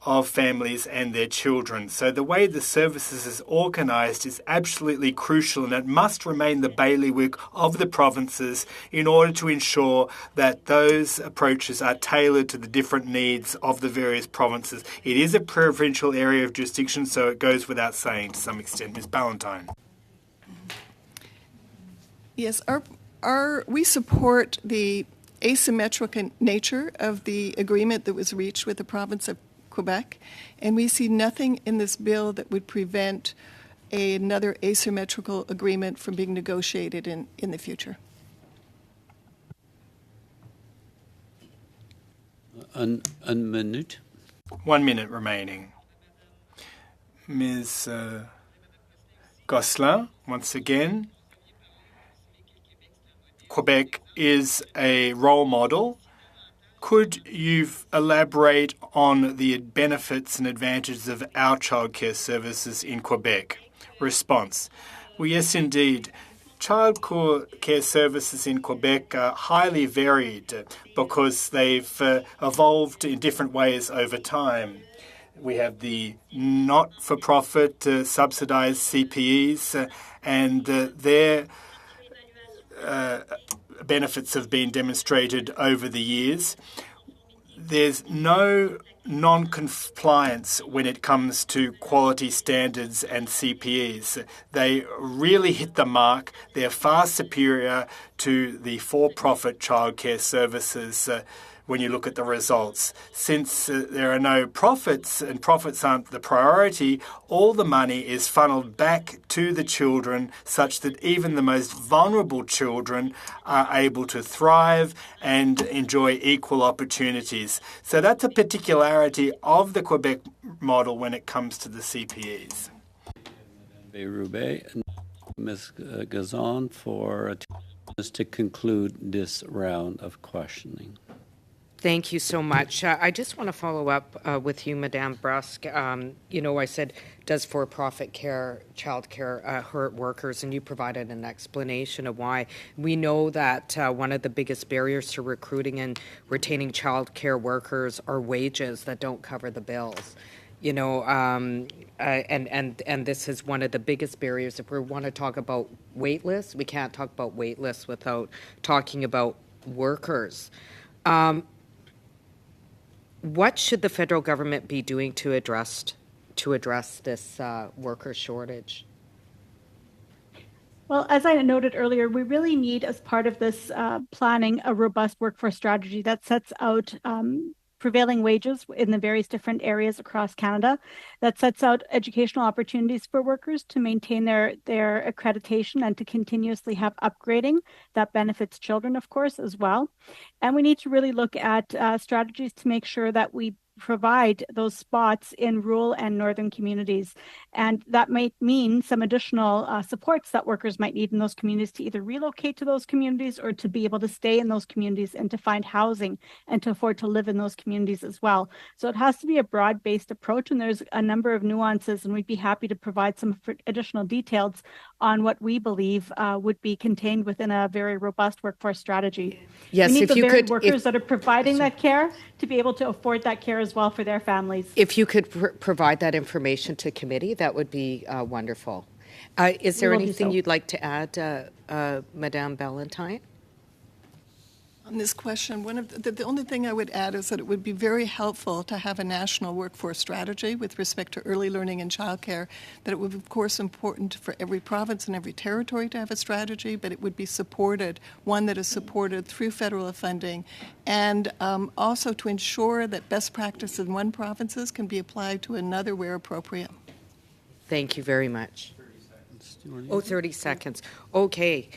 of families and their children. So the way the services is organised is absolutely crucial, and it must remain the bailiwick of the provinces in order to ensure that those approaches are tailored to the different needs of the various provinces. It is a provincial area of jurisdiction, so it goes without saying to some extent. Ms. Ballantyne. Yes, we support the asymmetrical nature of the agreement that was reached with the province of Quebec, and we see nothing in this bill that would prevent another asymmetrical agreement from being negotiated in the future. One minute. 1 minute remaining. Ms. Gosselin, once again, Quebec is a role model. Could you elaborate on the benefits and advantages of our childcare services in Quebec? Response. Well, yes, indeed. Childcare services in Quebec are highly varied because they've evolved in different ways over time. We have the not-for-profit subsidised CPEs, and their benefits have been demonstrated over the years. There's no non-compliance when it comes to quality standards and CPEs. They really hit the mark. They're far superior to the for-profit childcare services when you look at the results. Since there are no profits and profits aren't the priority, all the money is funneled back to the children such that even the most vulnerable children are able to thrive and enjoy equal opportunities. So that's a particularity of the Quebec model when it comes to the CPEs. Bérubé and Ms. Gazan for to conclude this round of questioning. Thank you so much. I just want to follow up with you, Madame Brusque. I said, does for-profit childcare hurt workers? And you provided an explanation of why. We know that one of the biggest barriers to recruiting and retaining childcare workers are wages that don't cover the bills. And this is one of the biggest barriers. If we want to talk about wait lists, we can't talk about wait lists without talking about workers. What should the federal government be doing to address this worker shortage? Well, as I noted earlier, we really need, as part of this planning, a robust workforce strategy that sets out prevailing wages in the various different areas across Canada, that sets out educational opportunities for workers to maintain their accreditation and to continuously have upgrading that benefits children, of course, as well. And we need to really look at strategies to make sure that we provide those spots in rural and northern communities. And that might mean some additional supports that workers might need in those communities to either relocate to those communities or to be able to stay in those communities and to find housing and to afford to live in those communities as well. So it has to be a broad-based approach, and there's a number of nuances, and we'd be happy to provide some additional details on what we believe would be contained within a very robust workforce strategy. Yes, we need if the you very could, workers that are providing that care to be able to afford that care as well for their families. If you could provide that information to committee, that would be wonderful. Is there anything you'd like to add, Madame Ballantyne? On this question, the only thing I would add is that it would be very helpful to have a national workforce strategy with respect to early learning and childcare, that it would be, of course, important for every province and every territory to have a strategy, but it would be supported, one that is supported through federal funding, and also to ensure that best practice in one province can be applied to another where appropriate. Thank you very much. 30 seconds. Okay.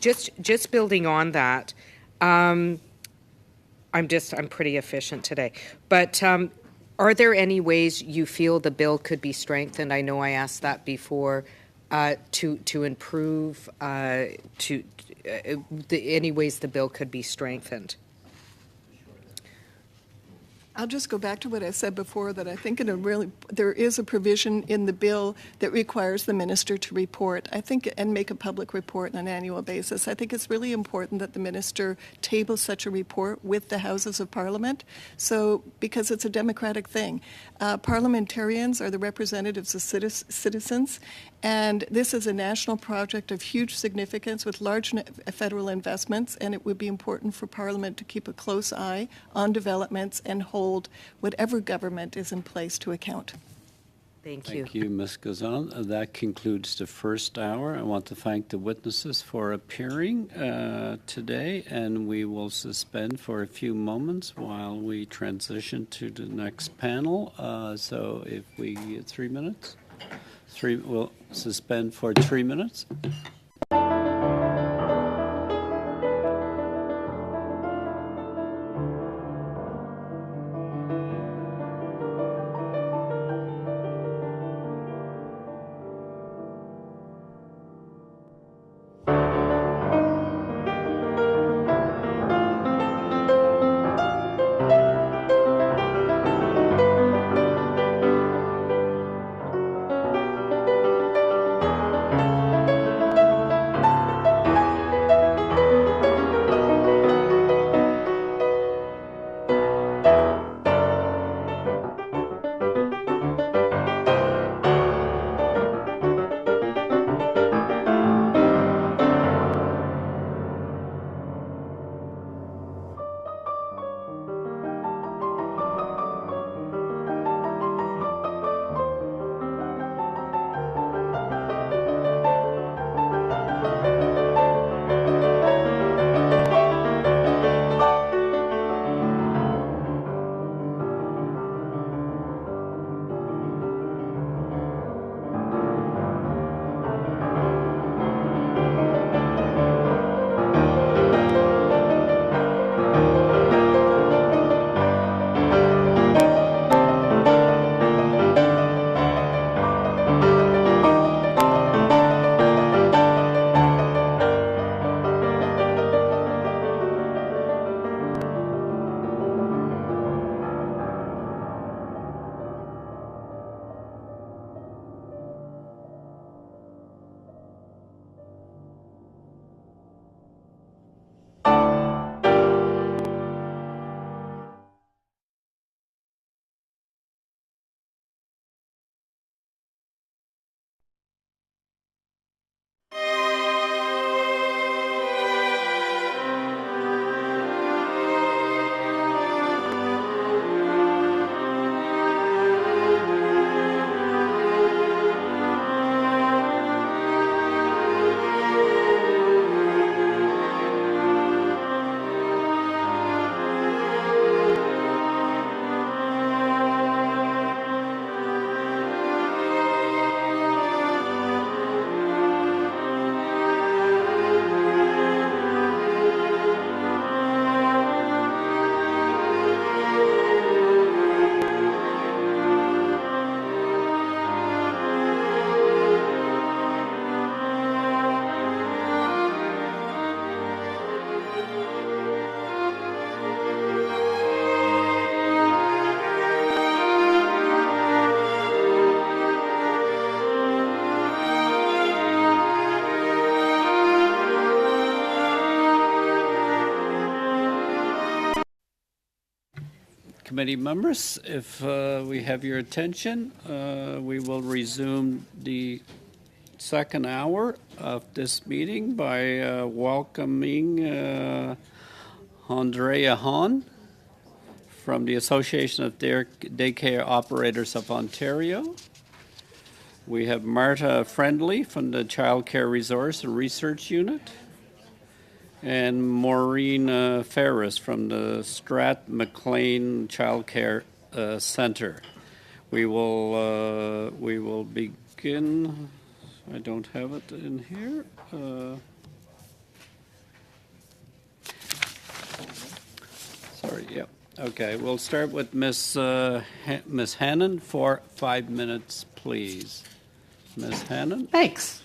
Just building on that, I'm pretty efficient today. But are there any ways you feel the bill could be strengthened? I know I asked that before, to improve, any ways the bill could be strengthened. I'll just go back to what I said before, that I think there is a provision in the bill that requires the minister to report, and make a public report on an annual basis. I think it's really important that the minister table such a report with the Houses of Parliament, because it's a democratic thing. Parliamentarians are the representatives of citizens, and this is a national project of huge significance with large federal investments, and it would be important for Parliament to keep a close eye on developments and hold whatever government is in place to account. Thank you. Thank you, Ms. Gazan. That concludes the first hour. I want to thank the witnesses for appearing today, and we will suspend for a few moments while we transition to the next panel. So if we get 3 minutes, we'll suspend for 3 minutes. Committee members, if we have your attention, we will resume the second hour of this meeting by welcoming Andrea Hahn from the Association of Daycare Operators of Ontario. We have Marta Friendly from the Child Care Resource and Research Unit, and Maureen Ferris from the Strath-McLean Child Care Center. We will begin. I don't have it in here. Sorry. Yeah. Okay. We'll start with Miss Hannon for 5 minutes, please. Ms. Hannon. Thanks.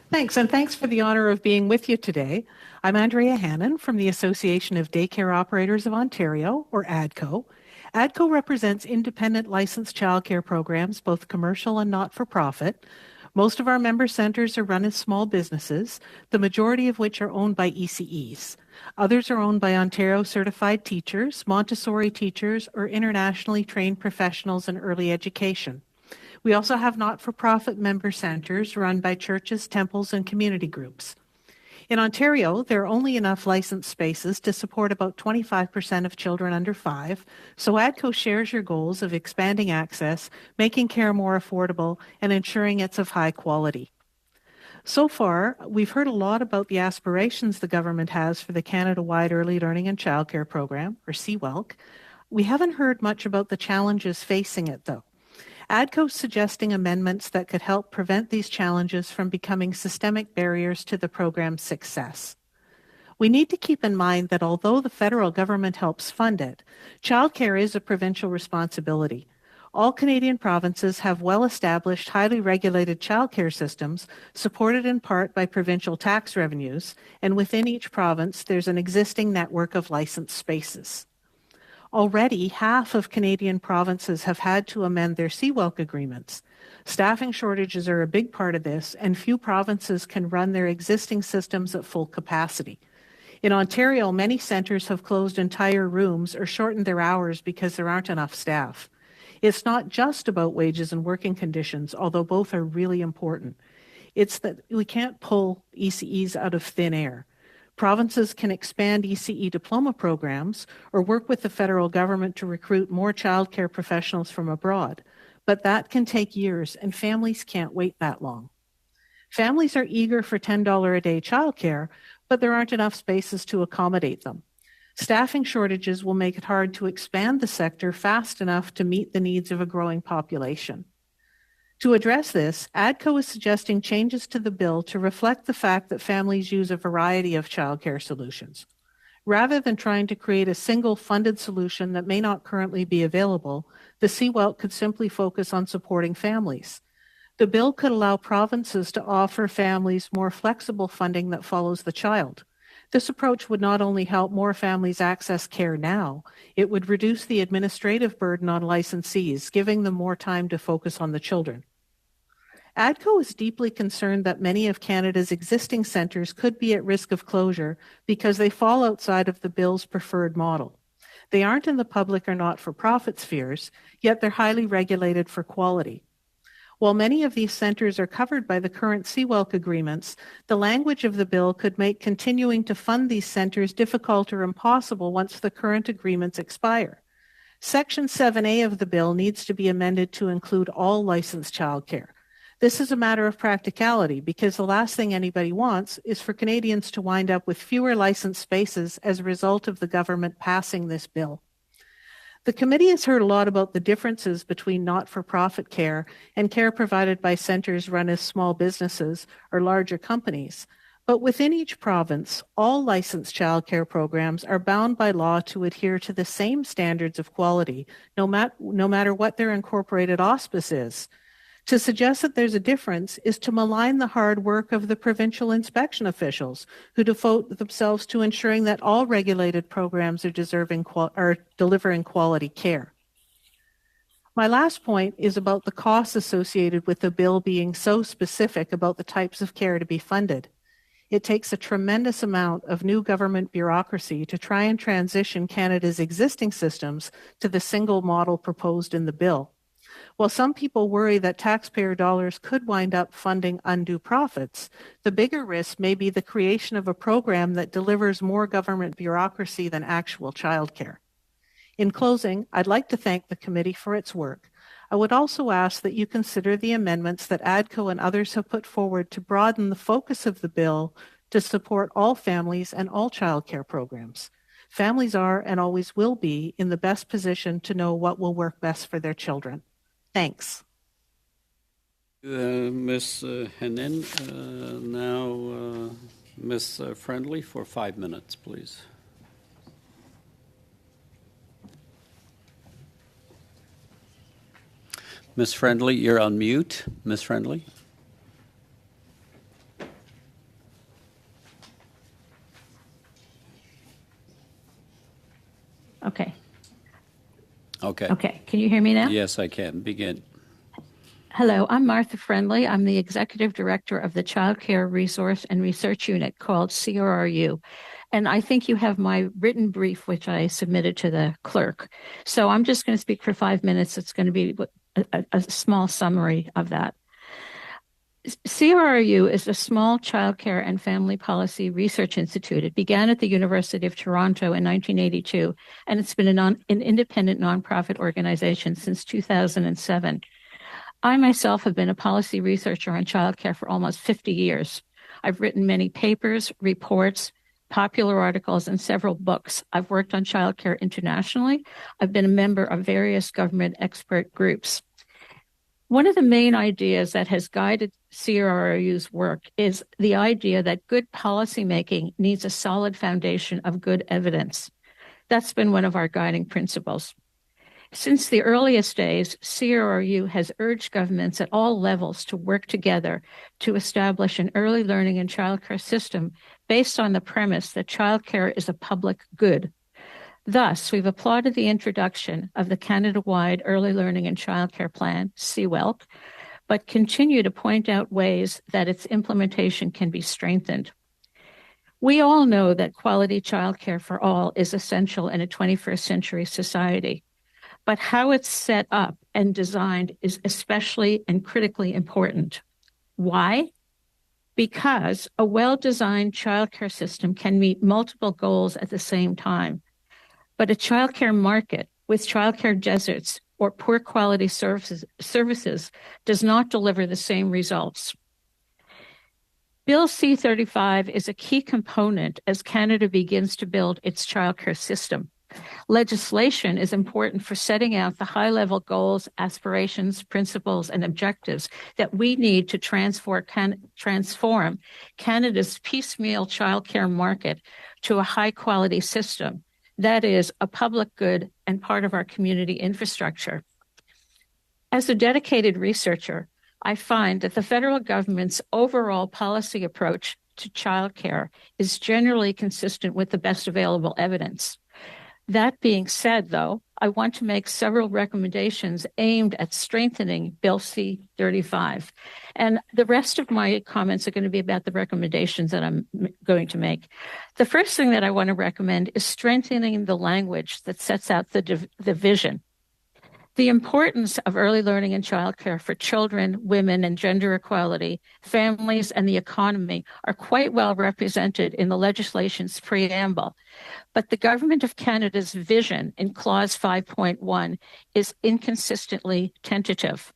Thanks, and thanks for the honor of being with you today. I'm Andrea Hannon from the Association of Daycare Operators of Ontario, or ADCO. ADCO represents independent licensed childcare programs, both commercial and not-for-profit. Most of our member centers are run as small businesses, the majority of which are owned by ECEs. Others are owned by Ontario-certified teachers, Montessori teachers, or internationally trained professionals in early education. We also have not-for-profit member centers run by churches, temples, and community groups. In Ontario, there are only enough licensed spaces to support about 25% of children under 5, so ADCO shares your goals of expanding access, making care more affordable, and ensuring it's of high quality. So far, we've heard a lot about the aspirations the government has for the Canada-wide Early Learning and Childcare Program, or CWELC. We haven't heard much about the challenges facing it, though. ADCO is suggesting amendments that could help prevent these challenges from becoming systemic barriers to the program's success. We need to keep in mind that although the federal government helps fund it, childcare is a provincial responsibility. All Canadian provinces have well-established, highly regulated childcare systems supported in part by provincial tax revenues, and within each province there's an existing network of licensed spaces. Already, half of Canadian provinces have had to amend their CWELC agreements. Staffing shortages are a big part of this, and few provinces can run their existing systems at full capacity. In Ontario, many centres have closed entire rooms or shortened their hours because there aren't enough staff. It's not just about wages and working conditions, although both are really important. It's that we can't pull ECEs out of thin air. Provinces can expand ECE diploma programs or work with the federal government to recruit more childcare professionals from abroad, but that can take years and families can't wait that long. Families are eager for $10 a day childcare, but there aren't enough spaces to accommodate them. Staffing shortages will make it hard to expand the sector fast enough to meet the needs of a growing population. To address this, ADCO is suggesting changes to the bill to reflect the fact that families use a variety of childcare solutions. Rather than trying to create a single funded solution that may not currently be available, the CWELC could simply focus on supporting families. The bill could allow provinces to offer families more flexible funding that follows the child. This approach would not only help more families access care now, it would reduce the administrative burden on licensees, giving them more time to focus on the children. ADCO is deeply concerned that many of Canada's existing centres could be at risk of closure because they fall outside of the bill's preferred model. They aren't in the public or not-for-profit spheres, yet they're highly regulated for quality. While many of these centres are covered by the current CWELC agreements, the language of the bill could make continuing to fund these centres difficult or impossible once the current agreements expire. Section 7A of the bill needs to be amended to include all licensed childcare. This is a matter of practicality because the last thing anybody wants is for Canadians to wind up with fewer licensed spaces as a result of the government passing this bill. The committee has heard a lot about the differences between not-for-profit care and care provided by centres run as small businesses or larger companies. But within each province, all licensed childcare programs are bound by law to adhere to the same standards of quality, no matter what their incorporated auspice is. To suggest that there's a difference is to malign the hard work of the provincial inspection officials who devote themselves to ensuring that all regulated programs are delivering quality care. My last point is about the costs associated with the bill being so specific about the types of care to be funded. It takes a tremendous amount of new government bureaucracy to try and transition Canada's existing systems to the single model proposed in the bill. While some people worry that taxpayer dollars could wind up funding undue profits, the bigger risk may be the creation of a program that delivers more government bureaucracy than actual childcare. In closing, I'd like to thank the committee for its work. I would also ask that you consider the amendments that ADCO and others have put forward to broaden the focus of the bill to support all families and all childcare programs. Families are and always will be in the best position to know what will work best for their children. Thanks. Ms. Henin, now Ms. Friendly for 5 minutes, please. Ms. Friendly, you're on mute. Ms. Friendly. Okay. Okay. Okay. Can you hear me now? Yes, I can. Begin. Hello, I'm Martha Friendly. I'm the Executive Director of the Child Care Resource and Research Unit called CRRU. And I think you have my written brief, which I submitted to the clerk. So I'm just going to speak for 5 minutes. It's going to be a small summary of that. CRRU is a small child care and family policy research institute. It began at the University of Toronto in 1982, and it's been an independent nonprofit organization since 2007. I myself have been a policy researcher on child care for almost 50 years. I've written many papers, reports, popular articles, and several books. I've worked on child care internationally. I've been a member of various government expert groups. One of the main ideas that has guided CRRU's work is the idea that good policymaking needs a solid foundation of good evidence. That's been one of our guiding principles. Since the earliest days, CRRU has urged governments at all levels to work together to establish an early learning and childcare system based on the premise that childcare is a public good. Thus, we've applauded the introduction of the Canada-wide Early Learning and Childcare Plan, CWELC, but continue to point out ways that its implementation can be strengthened. We all know that quality childcare for all is essential in a 21st century society, but how it's set up and designed is especially and critically important. Why? Because a well-designed childcare system can meet multiple goals at the same time. But a childcare market with childcare deserts or poor quality services does not deliver the same results. Bill C-35 is a key component as Canada begins to build its childcare system. Legislation is important for setting out the high-level goals, aspirations, principles, and objectives that we need to transform Canada's piecemeal childcare market to a high-quality system that is a public good and part of our community infrastructure. As a dedicated researcher, I find that the federal government's overall policy approach to childcare is generally consistent with the best available evidence. That being said, though, I want to make several recommendations aimed at strengthening Bill C-35. And the rest of my comments are going to be about the recommendations that I'm going to make. The first thing that I want to recommend is strengthening the language that sets out the vision. The importance of early learning and childcare for children, women, and gender equality, families, and the economy are quite well represented in the legislation's preamble. But the Government of Canada's vision in Clause 5.1 is inconsistently tentative.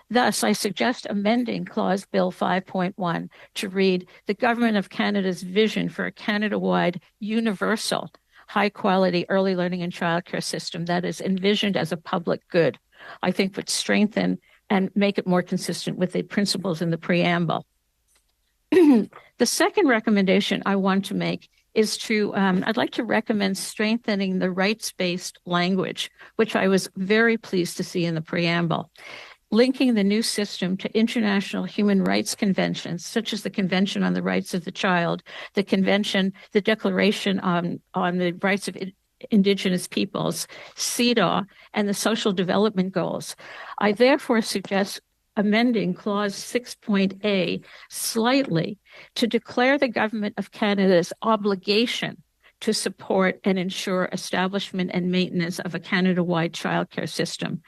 Thus, I suggest amending Clause Bill 5.1 to read, the Government of Canada's vision for a Canada-wide universal high-quality early learning and childcare system that is envisioned as a public good, I think would strengthen and make it more consistent with the principles in the preamble. The second recommendation I want to make is I'd like to recommend strengthening the rights-based language, which I was very pleased to see in the preamble. Linking the new system to international human rights conventions, such as the Convention on the Rights of the Child, the Declaration on the Rights of Indigenous Peoples, CEDAW, and the Social Development Goals. I therefore suggest amending Clause 6.A slightly to declare the Government of Canada's obligation to support and ensure establishment and maintenance of a Canada-wide childcare system.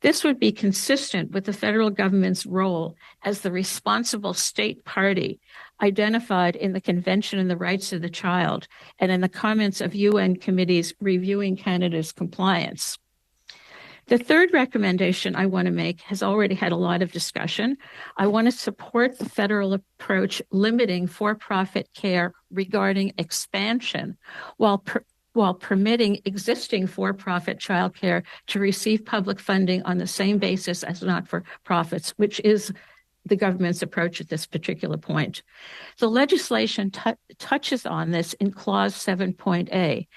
This would be consistent with the federal government's role as the responsible state party identified in the Convention on the Rights of the Child and in the comments of UN committees reviewing Canada's compliance. The third recommendation I want to make has already had a lot of discussion. I want to support the federal approach limiting for-profit care regarding expansion while permitting existing for-profit childcare to receive public funding on the same basis as not-for-profits, which is the government's approach at this particular point. The legislation touches on this in Clause 7.A,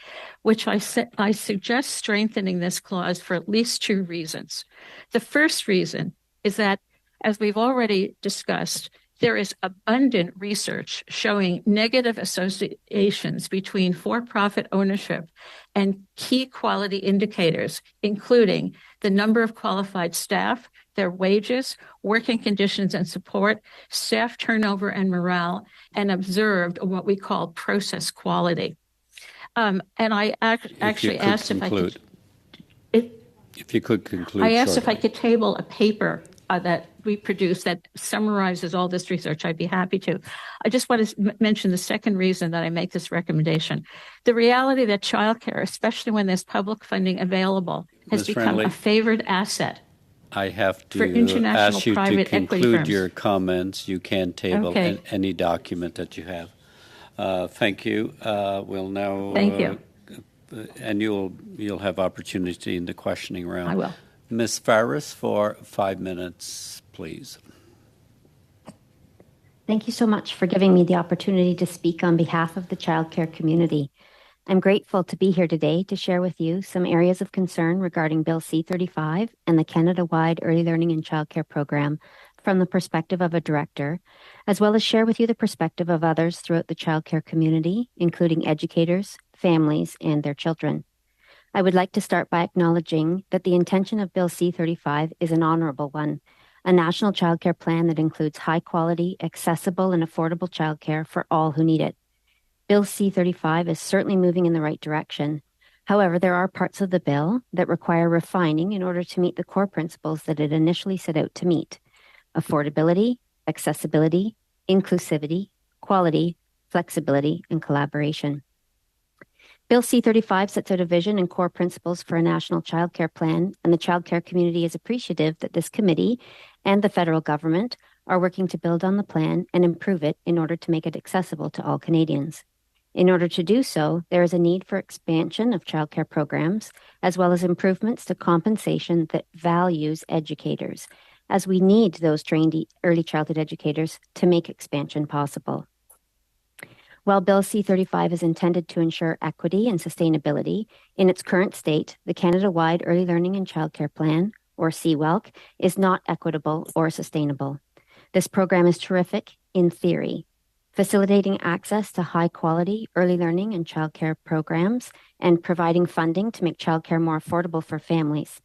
which I suggest strengthening this clause for at least two reasons. The first reason is that, as we've already discussed, there is abundant research showing negative associations between for-profit ownership and key quality indicators, including the number of qualified staff, their wages, working conditions and support, staff turnover and morale, and observed what we call process quality. And I actually asked if I could. If you could conclude. I asked shortly. if I could table a paper that we produced that summarizes all this research. I'd be happy to. I just want to mention the second reason that I make this recommendation. The reality that childcare, especially when there's public funding available, has become a favored asset. I have to for international ask you to private equity conclude firms. your comments. You can table Okay. any document that you have. Thank you. We'll now. Thank you. And you'll have opportunity in the questioning round. I will. Ms. Farris, for 5 minutes, please. Thank you so much for giving me the opportunity to speak on behalf of the childcare community. I'm grateful to be here today to share with you some areas of concern regarding Bill C-35 and the Canada-wide Early Learning and Childcare Program from the perspective of a director, as well as share with you the perspective of others throughout the childcare community, including educators, families, and their children. I would like to start by acknowledging that the intention of Bill C-35 is an honorable one, a national childcare plan that includes high-quality, accessible, and affordable childcare for all who need it. Bill C-35 is certainly moving in the right direction. However, there are parts of the bill that require refining in order to meet the core principles that it initially set out to meet: affordability, accessibility, inclusivity, quality, flexibility, and collaboration. Bill C-35 sets out a vision and core principles for a national childcare plan, and the childcare community is appreciative that this committee and the federal government are working to build on the plan and improve it in order to make it accessible to all Canadians. In order to do so, there is a need for expansion of childcare programs, as well as improvements to compensation that values educators, as we need those trained early childhood educators to make expansion possible. While Bill C-35 is intended to ensure equity and sustainability, in its current state, the Canada-wide Early Learning and Childcare Plan, or CWELC, is not equitable or sustainable. This program is terrific in theory, facilitating access to high-quality early learning and childcare programs and providing funding to make childcare more affordable for families.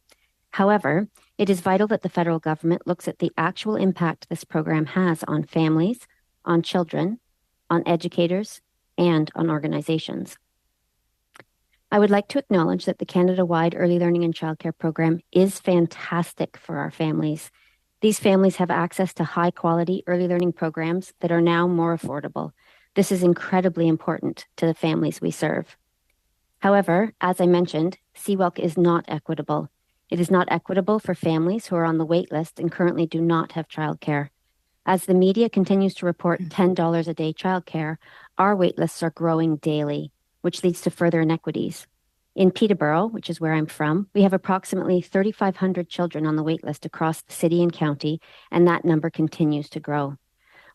However, it is vital that the federal government looks at the actual impact this program has on families, on children, on educators, and on organizations. I would like to acknowledge that the Canada-wide Early Learning and Childcare Program is fantastic for our families. These families have access to high-quality early learning programs that are now more affordable. This is incredibly important to the families we serve. However, as I mentioned, CWELC is not equitable. It is not equitable for families who are on the wait list and currently do not have childcare. As the media continues to report $10 a day childcare, our wait lists are growing daily, which leads to further inequities. In Peterborough, which is where I'm from, we have approximately 3,500 children on the wait list across the city and county, and that number continues to grow.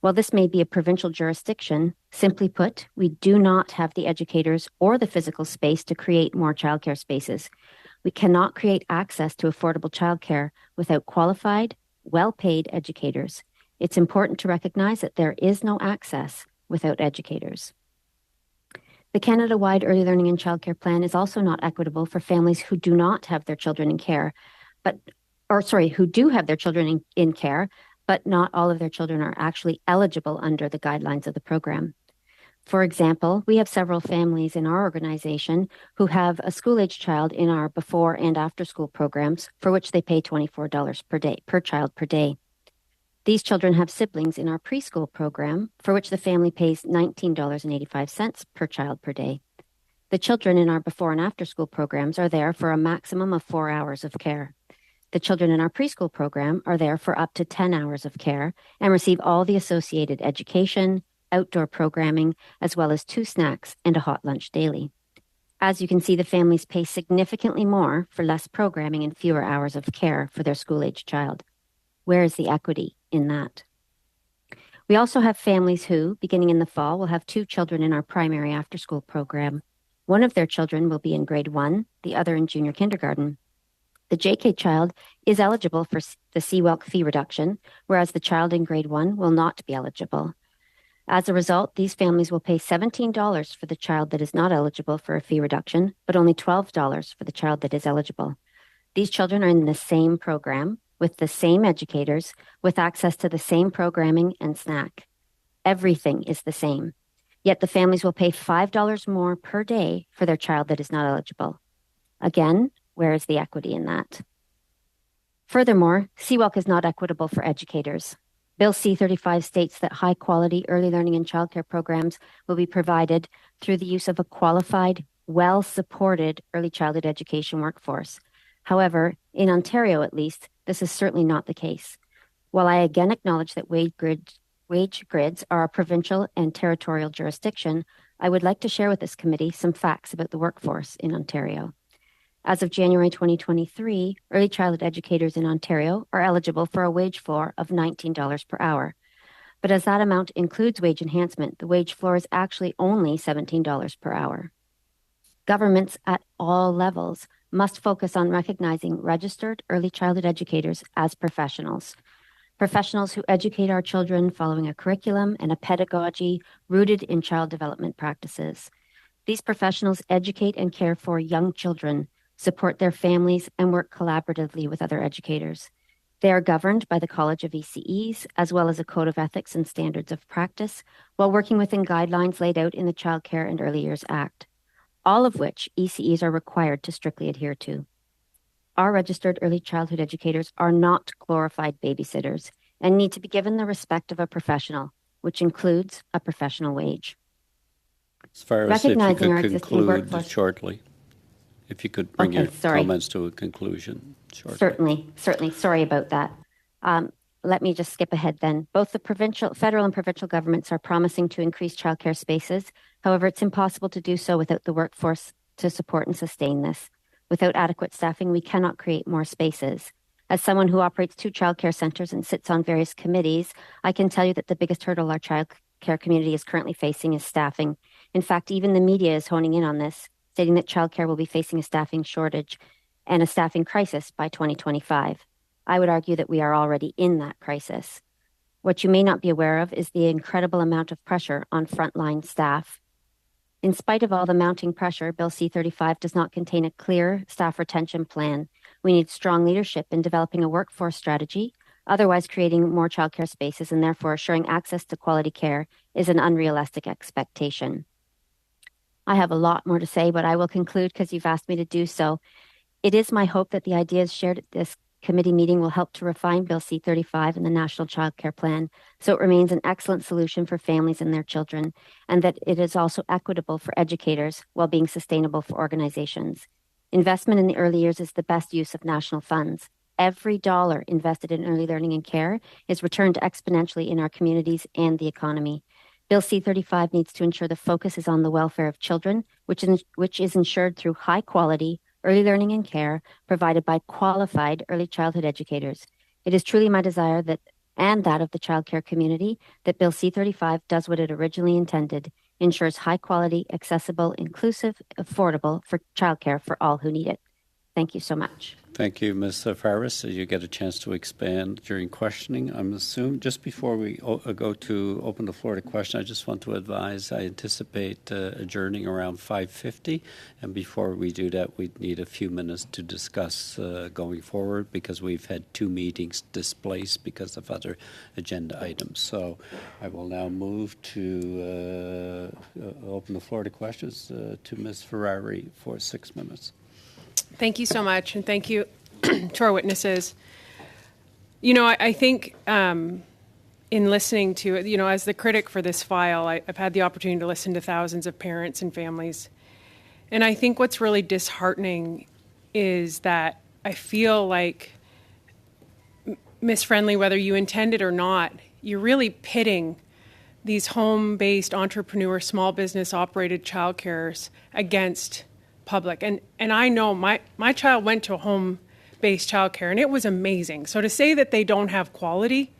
While this may be a provincial jurisdiction, simply put, we do not have the educators or the physical space to create more childcare spaces. We cannot create access to affordable childcare without qualified, well-paid educators. It's important to recognize that there is no access without educators. The Canada-wide Early Learning and Childcare Plan is also not equitable for families who do not have their children in care, but who do have their children in care, but not all of their children are actually eligible under the guidelines of the program. For example, we have several families in our organization who have a school-age child in our before and after school programs, for which they pay $24 per child per day. These children have siblings in our preschool program, for which the family pays $19.85 per child per day. The children in our before and after school programs are there for a maximum of 4 hours of care. The children in our preschool program are there for up to 10 hours of care and receive all the associated education, outdoor programming, as well as 2 snacks and a hot lunch daily. As you can see, the families pay significantly more for less programming and fewer hours of care for their school-age child. Where is the equity in that? We also have families who, beginning in the fall, will have 2 children in our primary after-school program. One of their children will be in grade 1, the other in junior kindergarten. The JK child is eligible for the CWELC fee reduction, whereas the child in grade 1 will not be eligible. As a result, these families will pay $17 for the child that is not eligible for a fee reduction, but only $12 for the child that is eligible. These children are in the same program, with the same educators, with access to the same programming and snack. Everything is the same. Yet the families will pay $5 more per day for their child that is not eligible. Again, where is the equity in that? Furthermore, CWELC is not equitable for educators. Bill C-35 states that high-quality early learning and childcare programs will be provided through the use of a qualified, well-supported early childhood education workforce. However, in Ontario at least, this is certainly not the case. While I again acknowledge that wage grids are a provincial and territorial jurisdiction, I would like to share with this committee some facts about the workforce in Ontario. As of January 2023, early childhood educators in Ontario are eligible for a wage floor of $19 per hour. But as that amount includes wage enhancement, the wage floor is actually only $17 per hour. Governments at all levels must focus on recognizing registered early childhood educators as professionals who educate our children following a curriculum and a pedagogy rooted in child development practices. These professionals educate and care for young children, support their families, and work collaboratively with other educators. They are governed by the College of ECEs, as well as a code of ethics and standards of practice, while working within guidelines laid out in the Child Care and Early Years Act, all of which ECEs are required to strictly adhere to. Our registered early childhood educators are not glorified babysitters and need to be given the respect of a professional, which includes a professional wage. As far as if you Recognizing our could existing conclude workforce. shortly, if you could bring Okay, your sorry. comments to a conclusion shortly. Certainly. Sorry about that. Let me just skip ahead then. Both the federal and provincial governments are promising to increase childcare spaces. However, it's impossible to do so without the workforce to support and sustain this. Without adequate staffing, we cannot create more spaces. As someone who operates 2 childcare centers and sits on various committees, I can tell you that the biggest hurdle our childcare community is currently facing is staffing. In fact, even the media is honing in on this, stating that childcare will be facing a staffing shortage and a staffing crisis by 2025. I would argue that we are already in that crisis. What you may not be aware of is the incredible amount of pressure on frontline staff. In spite of all the mounting pressure, Bill C-35 does not contain a clear staff retention plan. We need strong leadership in developing a workforce strategy. Otherwise, creating more childcare spaces and therefore assuring access to quality care is an unrealistic expectation. I have a lot more to say, but I will conclude because you've asked me to do so. It is my hope that the ideas shared at this committee meeting will help to refine Bill C-35 and the National Child Care Plan so it remains an excellent solution for families and their children, and that it is also equitable for educators while being sustainable for organizations. Investment in the early years is the best use of national funds. Every dollar invested in early learning and care is returned exponentially in our communities and the economy. Bill C-35 needs to ensure the focus is on the welfare of children, which is ensured through high quality early learning and care provided by qualified early childhood educators. It is truly my desire and that of the childcare community that Bill C-35 does what it originally intended, ensures high quality, accessible, inclusive, affordable for childcare for all who need it. Thank you so much. Thank you, Ms. Farris. You get a chance to expand during questioning. I'm assuming just before we go to open the floor to question, I just want to advise I anticipate adjourning around 5:50, and before we do that, we need a few minutes to discuss going forward because we've had 2 meetings displaced because of other agenda items. So I will now move to open the floor to questions to Ms. Ferrari for 6 minutes. Thank you so much, and thank you to our witnesses. You know, I think in listening to it, you know, as the critic for this file, I've had the opportunity to listen to thousands of parents and families. And I think what's really disheartening is that I feel like, Ms. Friendly, whether you intend it or not, you're really pitting these home-based entrepreneur, small business operated childcares against public. And I know my child went to a home-based childcare and it was amazing. So to say that they don't have quality,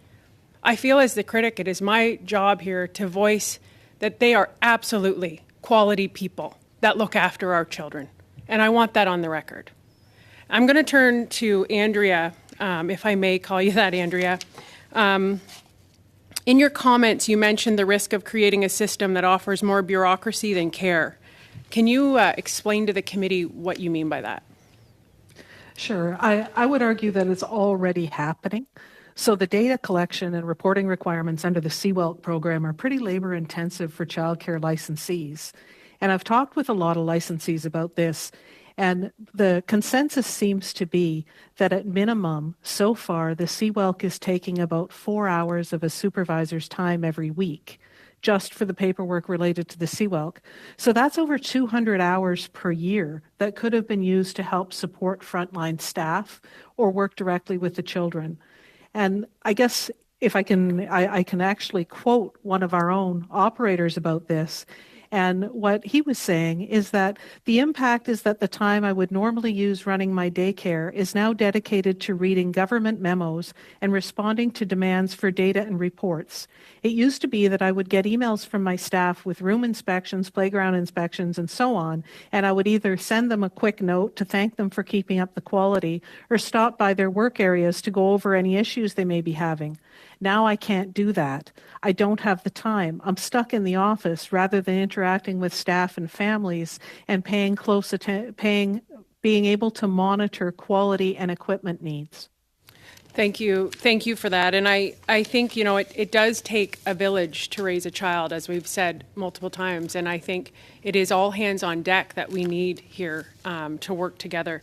I feel as the critic, it is my job here to voice that they are absolutely quality people that look after our children. And I want that on the record. I'm going to turn to Andrea, if I may call you that, Andrea. In your comments, you mentioned the risk of creating a system that offers more bureaucracy than care. Can you explain to the committee what you mean by that? Sure. I would argue that it's already happening. So the data collection and reporting requirements under the CWELC program are pretty labor intensive for childcare licensees. And I've talked with a lot of licensees about this, and the consensus seems to be that at minimum, so far, the CWELC is taking about 4 hours of a supervisor's time every week, just for the paperwork related to the CWELC. So that's over 200 hours per year that could have been used to help support frontline staff or work directly with the children. And I guess if I can actually quote one of our own operators about this. And what he was saying is that the impact is that the time I would normally use running my daycare is now dedicated to reading government memos and responding to demands for data and reports. It used to be that I would get emails from my staff with room inspections, playground inspections, and so on, and I would either send them a quick note to thank them for keeping up the quality or stop by their work areas to go over any issues they may be having. Now I can't do that. I don't have the time. I'm stuck in the office rather than interacting with staff and families and being able to monitor quality and equipment needs. Thank you. Thank you for that. And I think, you know, it does take a village to raise a child, as we've said multiple times. And I think it is all hands on deck that we need here to work together.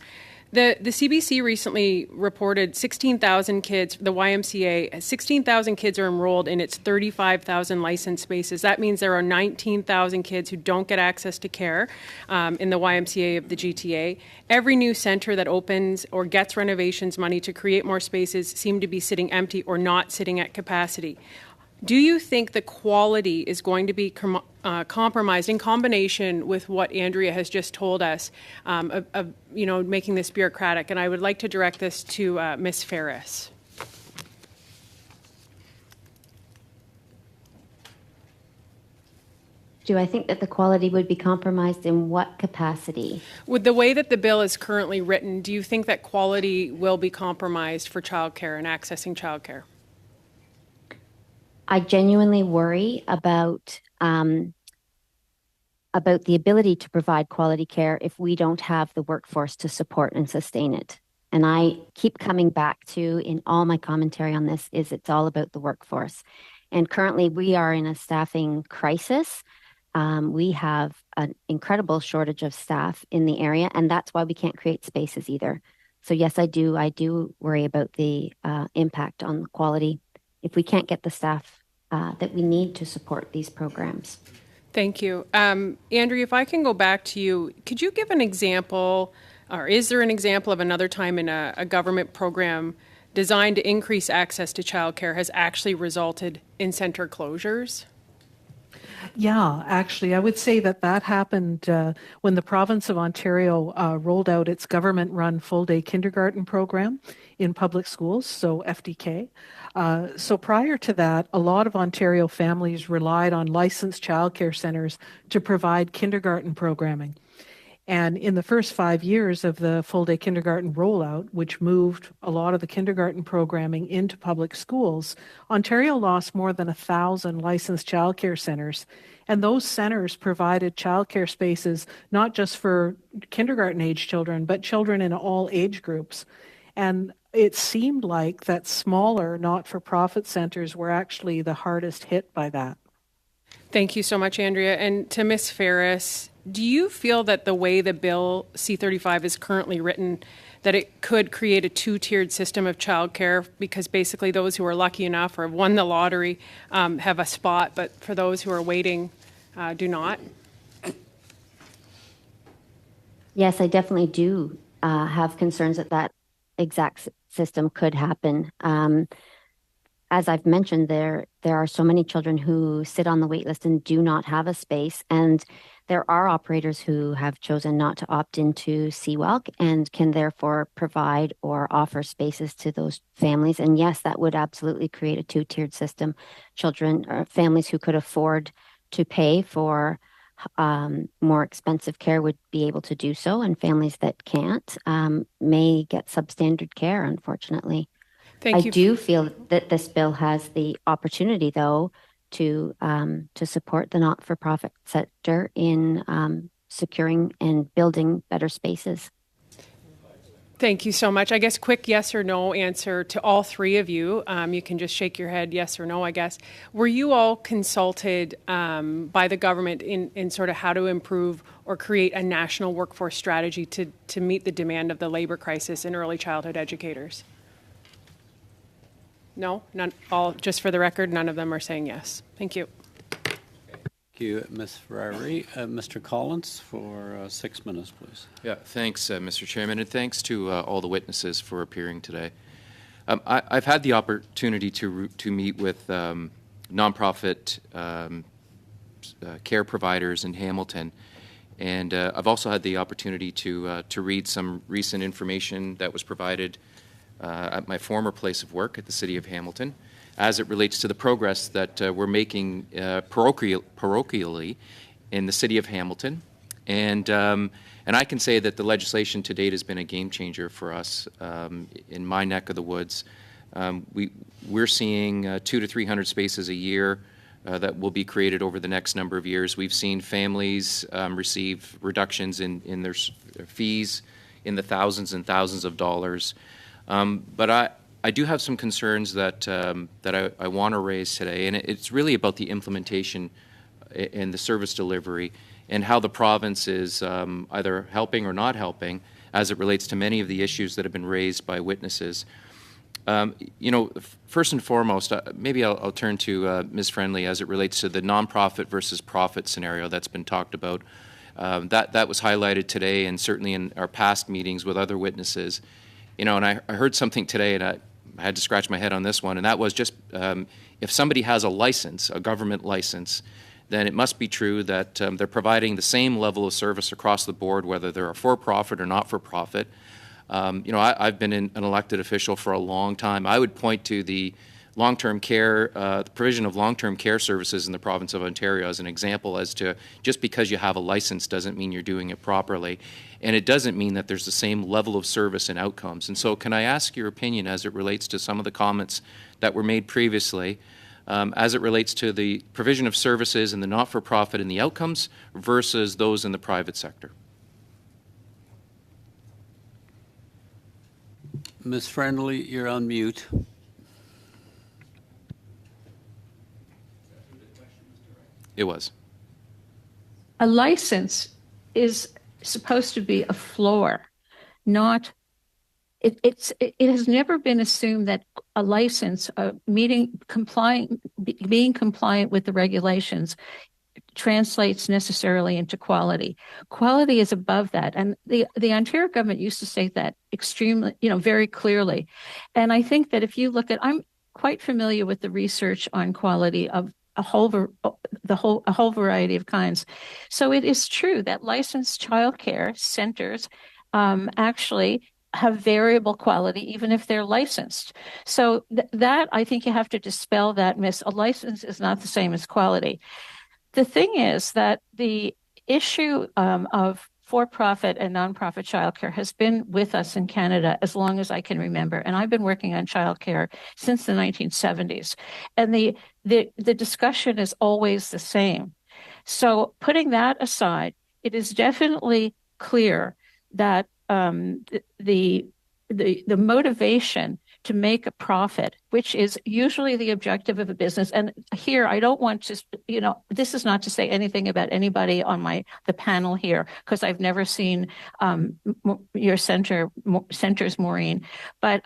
The CBC recently reported 16,000 kids, the YMCA, 16,000 kids are enrolled in its 35,000 licensed spaces. That means there are 19,000 kids who don't get access to care in the YMCA of the GTA. Every new center that opens or gets renovations money to create more spaces seem to be sitting empty or not sitting at capacity. Do you think the quality is going to be compromised in combination with what Andrea has just told us of you know, making this bureaucratic? And I would like to direct this to Ms. Ferris. Do I think that the quality would be compromised in what capacity? With the way that the bill is currently written, do you think that quality will be compromised for childcare and accessing childcare? I genuinely worry about the ability to provide quality care if we don't have the workforce to support and sustain it. And I keep coming back to, in all my commentary on this, is it's all about the workforce. And currently we are in a staffing crisis. We have an incredible shortage of staff in the area, and that's why we can't create spaces either. So yes, I do worry about the impact on the quality if we can't get the staff that we need to support these programs. Thank you. Andrea, if I can go back to you, could you give an example, or is there an example of another time in a government program designed to increase access to childcare has actually resulted in center closures? Yeah, actually, I would say that happened when the province of Ontario rolled out its government-run full-day kindergarten program in public schools, so FDK. So prior to that, a lot of Ontario families relied on licensed childcare centres to provide kindergarten programming. And in the first 5 years of the full day kindergarten rollout, which moved a lot of the kindergarten programming into public schools, Ontario lost more than 1,000 licensed childcare centers. And those centers provided childcare spaces not just for kindergarten age children, but children in all age groups. And it seemed like that smaller not-for-profit centers were actually the hardest hit by that. Thank you so much, Andrea. And to Ms. Ferris, do you feel that the way the Bill C-35 is currently written, that it could create a two-tiered system of childcare, because basically those who are lucky enough or have won the lottery have a spot, but for those who are waiting do not? Yes, I definitely do have concerns that that exact system could happen. As I've mentioned, there are so many children who sit on the wait list and do not have a space. And there are operators who have chosen not to opt into CWELC and can therefore provide or offer spaces to those families. And yes, that would absolutely create a two-tiered system. Children or families who could afford to pay for more expensive care would be able to do so, and families that can't may get substandard care, unfortunately. I do feel that this bill has the opportunity, though, to support the not-for-profit sector in securing and building better spaces. Thank you so much. I guess quick yes or no answer to all three of you. You can just shake your head yes or no, I guess. Were you all consulted by the government in sort of how to improve or create a national workforce strategy to meet the demand of the labor crisis in early childhood educators? No? None? All, just for the record, none of them are saying yes. Thank you. Thank you, Ms. Ferrari. Mr. Collins, for 6 minutes, please. Yeah, thanks, Mr. Chairman, and thanks to all the witnesses for appearing today. I've had the opportunity to meet with nonprofit care providers in Hamilton, and I've also had the opportunity to read some recent information that was provided at my former place of work at the City of Hamilton, as it relates to the progress that we're making parochially in the City of Hamilton. And I can say that the legislation to date has been a game changer for us in my neck of the woods. We're seeing 200 to 300 spaces a year that will be created over the next number of years. We've seen families receive reductions in their fees in the thousands and thousands of dollars. But I do have some concerns that I want to raise today, and it's really about the implementation and the service delivery and how the province is either helping or not helping as it relates to many of the issues that have been raised by witnesses. First and foremost, maybe I'll turn to Ms. Friendly as it relates to the nonprofit versus profit scenario that's been talked about. That was highlighted today and certainly in our past meetings with other witnesses. And I heard something today, and I had to scratch my head on this one, and that was just if somebody has a license, a government license, then it must be true that they're providing the same level of service across the board, whether they're a for-profit or not-for-profit. I've been an elected official for a long time. I would point to the long-term care, the provision of long-term care services in the province of Ontario as an example as to just because you have a license doesn't mean you're doing it properly. And it doesn't mean that there's the same level of service and outcomes. And so can I ask your opinion as it relates to some of the comments that were made previously as it relates to the provision of services in the not-for-profit and the outcomes versus those in the private sector? Ms. Friendly, you're on mute. It was. A license is supposed to be a floor, not. It has never been assumed that a license, being compliant with the regulations, translates necessarily into quality. Quality is above that, and the Ontario government used to state that extremely, very clearly. And I think that if you look at, I'm quite familiar with the research on quality of a whole variety of kinds. So it is true that licensed childcare centers actually have variable quality, even if they're licensed. So that I think you have to dispel that myth. A license is not the same as quality. The thing is that the issue of for-profit and nonprofit childcare has been with us in Canada as long as I can remember. And I've been working on childcare since the 1970s. And the discussion is always the same. So putting that aside, it is definitely clear that the motivation to make a profit, which is usually the objective of a business. And here, I don't want to, this is not to say anything about anybody on the panel here, because I've never seen your centers, Maureen. But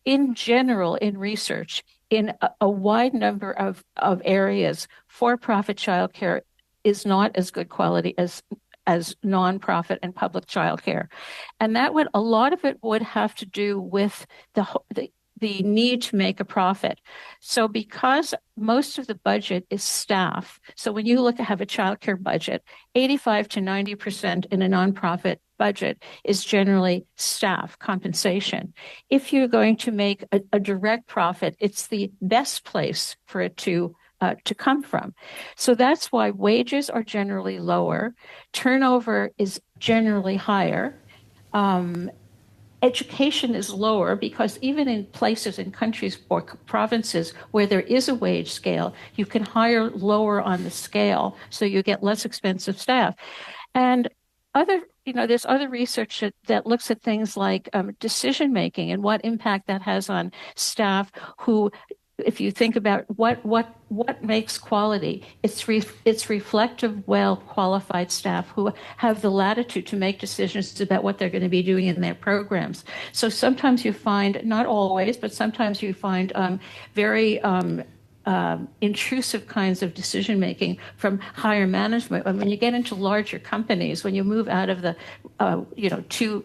in general, in research, in a wide number of areas, for-profit childcare is not as good quality as nonprofit and public childcare. And a lot of it would have to do with the need to make a profit. So because most of the budget is staff, so when you have a childcare budget, 85 to 90% in a nonprofit budget is generally staff compensation. If you're going to make a direct profit, it's the best place for it to come from. So that's why wages are generally lower. Turnover is generally higher. Education is lower because even in places in countries or provinces where there is a wage scale, you can hire lower on the scale, so you get less expensive staff. And there's other research that looks at things like decision making and what impact that has on staff who, if you think about what makes quality, it's reflective, well-qualified staff who have the latitude to make decisions about what they're going to be doing in their programs. So sometimes you find, not always, but sometimes you find very intrusive kinds of decision making from higher management. And when you get into larger companies, when you move out of the two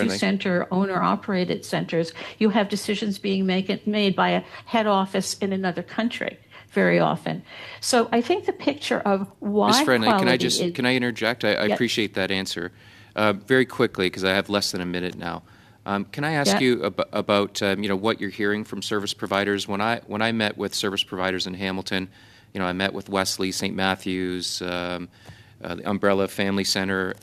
center owner operated centers, you have decisions being made by a head office in another country very often. So I think the picture of why Ms. Friendly, quality can I interject? I appreciate that answer. Very quickly, because I have less than a minute now. Can I ask you about what you're hearing from service providers? When I met with service providers in Hamilton, I met with Wesley, St. Matthews, the Umbrella Family Center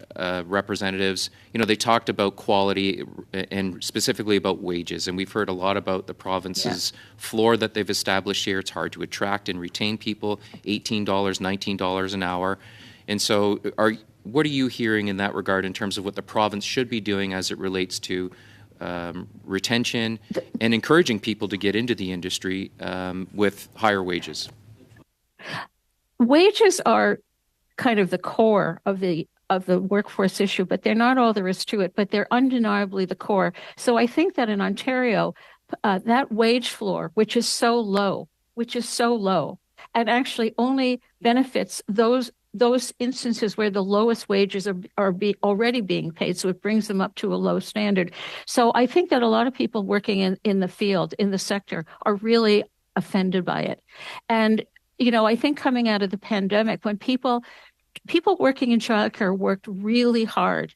representatives. They talked about quality and specifically about wages, and we've heard a lot about the province's floor that they've established here. It's hard to attract and retain people, $18, $19 an hour, and so what are you hearing in that regard in terms of what the province should be doing as it relates to retention and encouraging people to get into the industry with higher wages? Wages are kind of the core of the workforce issue, but they're not all there is to it, but they're undeniably the core. So I think that in Ontario, that wage floor, which is so low, and actually only benefits those instances where the lowest wages are already being paid, so it brings them up to a low standard. So I think that a lot of people working in the field, in the sector, are really offended by it. And, I think coming out of the pandemic, when people working in childcare worked really hard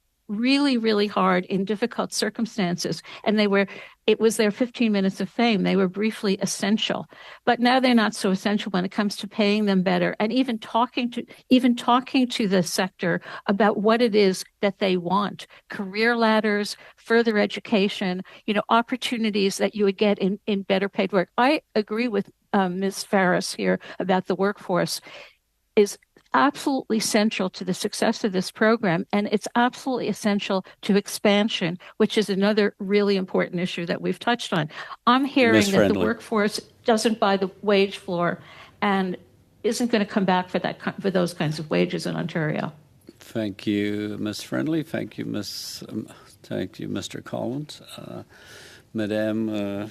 in difficult circumstances, and it was their 15 minutes of fame. They were briefly essential, but now they're not so essential when it comes to paying them better and even talking to the sector about what it is that they want: career ladders, further education, opportunities that you would get in better paid work. I agree with Ms. Farris here about the workforce is absolutely central to the success of this program, and it's absolutely essential to expansion, which is another really important issue that we've touched on. I'm hearing that the workforce doesn't buy the wage floor and isn't going to come back for those kinds of wages in Ontario. Thank you, Ms. Friendly. Thank you, Mr. Collins. Madame